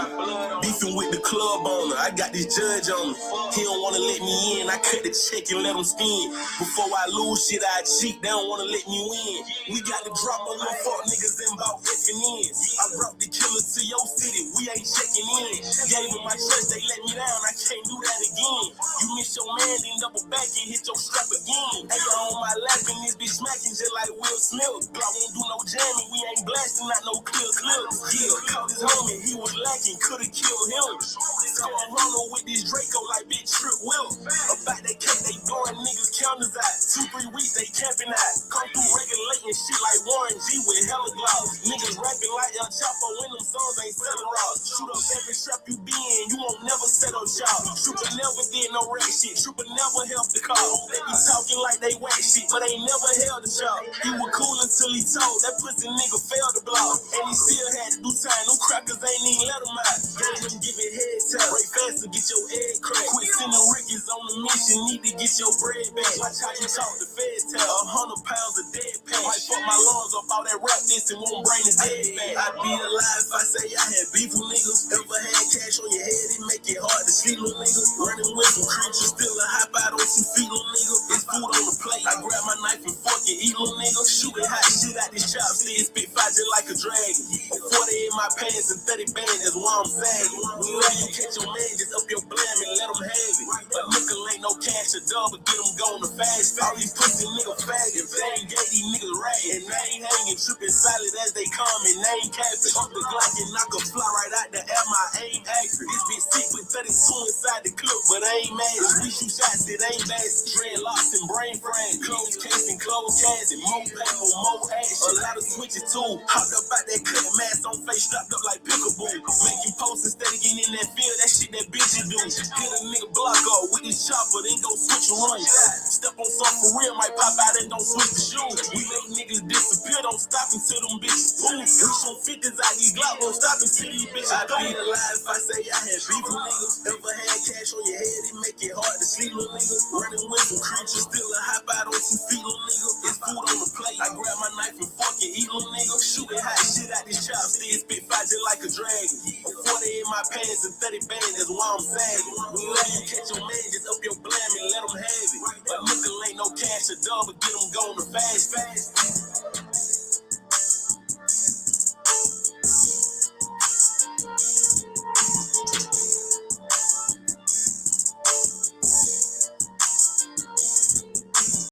Beefing with the club owner, I got this judge on me. He don't wanna let me in, I cut the check and let him spin. Before I lose shit, I cheat, they don't wanna let me win. We got the drop on them fuck niggas and bout effing in. I brought the killers to your city, we ain't checking in. Gave them my trust, they let me down, I can't do that again. You miss your man, then double back and hit your strap again. Hey, on my lap and this bitch smacking just like Will Smith. Glock won't do no jamming, we ain't blasting, not no clear clip. Yeah, caught his homie, he was lacking, could've killed him. So I'm rolling with this Draco like big trip will. About that cake, they blowing niggas counters out. 2-3 weeks, they camping out. Come through regulating shit like Warren G with hella gloss. Niggas rapping like El Chapo when them songs ain't selling raw. Shoot up every trap you be in, you won't never settle job. Trooper never did no rap shit, Trooper never helped the call. They be talking like they whack shit, but they never held the job. He was cool until he told that pussy nigga failed the block. And he still had to do time, them crackers ain't even let him out. Gave him give it head tap, break fast to get your head cracked. Quit sending Rickies on the mission, need to get your bread back. Watch how you talk the feds tell, 100 pounds of dead pack. Might fuck my lungs up all that rap this and won't bring his head back. I'd be alive if I say I had beef with niggas. Ever had cash on your head, it make it hard to sleep with niggas. Running with some creatures, still a hop out on some feet, little nigga. It's food on the plate, I grab my knife and fork and eat, little nigga. Shooting hot shit out this chop, see it spit fire just like a dragon. 40 in my pants and 30 bands, that's why I'm sagging. We know you catch your man, just up your blam and let him have it. But nickel ain't no cash or dub, but get them going to fast. All these pussy niggas faggots, they ain't gay, these niggas ratting. And they ain't hanging, tripping silent as they come, and they ain't capping. Up the Glock and knock a fly right out the air, my aim accurate. This bitch sick with 32 inside the clip, but I ain't mad. We shoot shots, it ain't bad. Dreadlocks and brain frame, closed case and closed cash, and more paper, more ash. A lot of switches too. Hopped up out that cut mask on face, strapped up like pickaboo. Making posts instead of getting in that field, that shit that bitch you do. Hit a nigga block off with this chopper, then go switch a run. Step on something for real, might pop out and don't switch the shoes. We make niggas disappear, don't stop until them bitches pull. We shoot 50s out these Glock, don't stop until these bitches I be alive if I say I had beef with niggas. Ever had cash on your head, it make it hard to sleep with niggas. Running with some creatures, still a hop out on some feet, little nigga. It's food on the plate, I grab my knife and fuck and eat, little nigga. Shooting hot shit out these chopsticks, spit fire just like a dragon. 40 in my pants and 30 bands, that's why I'm sagging. We let you catch your man, just up your blam and let them have it. But nickel ain't no cash or dub, but get them going to fast.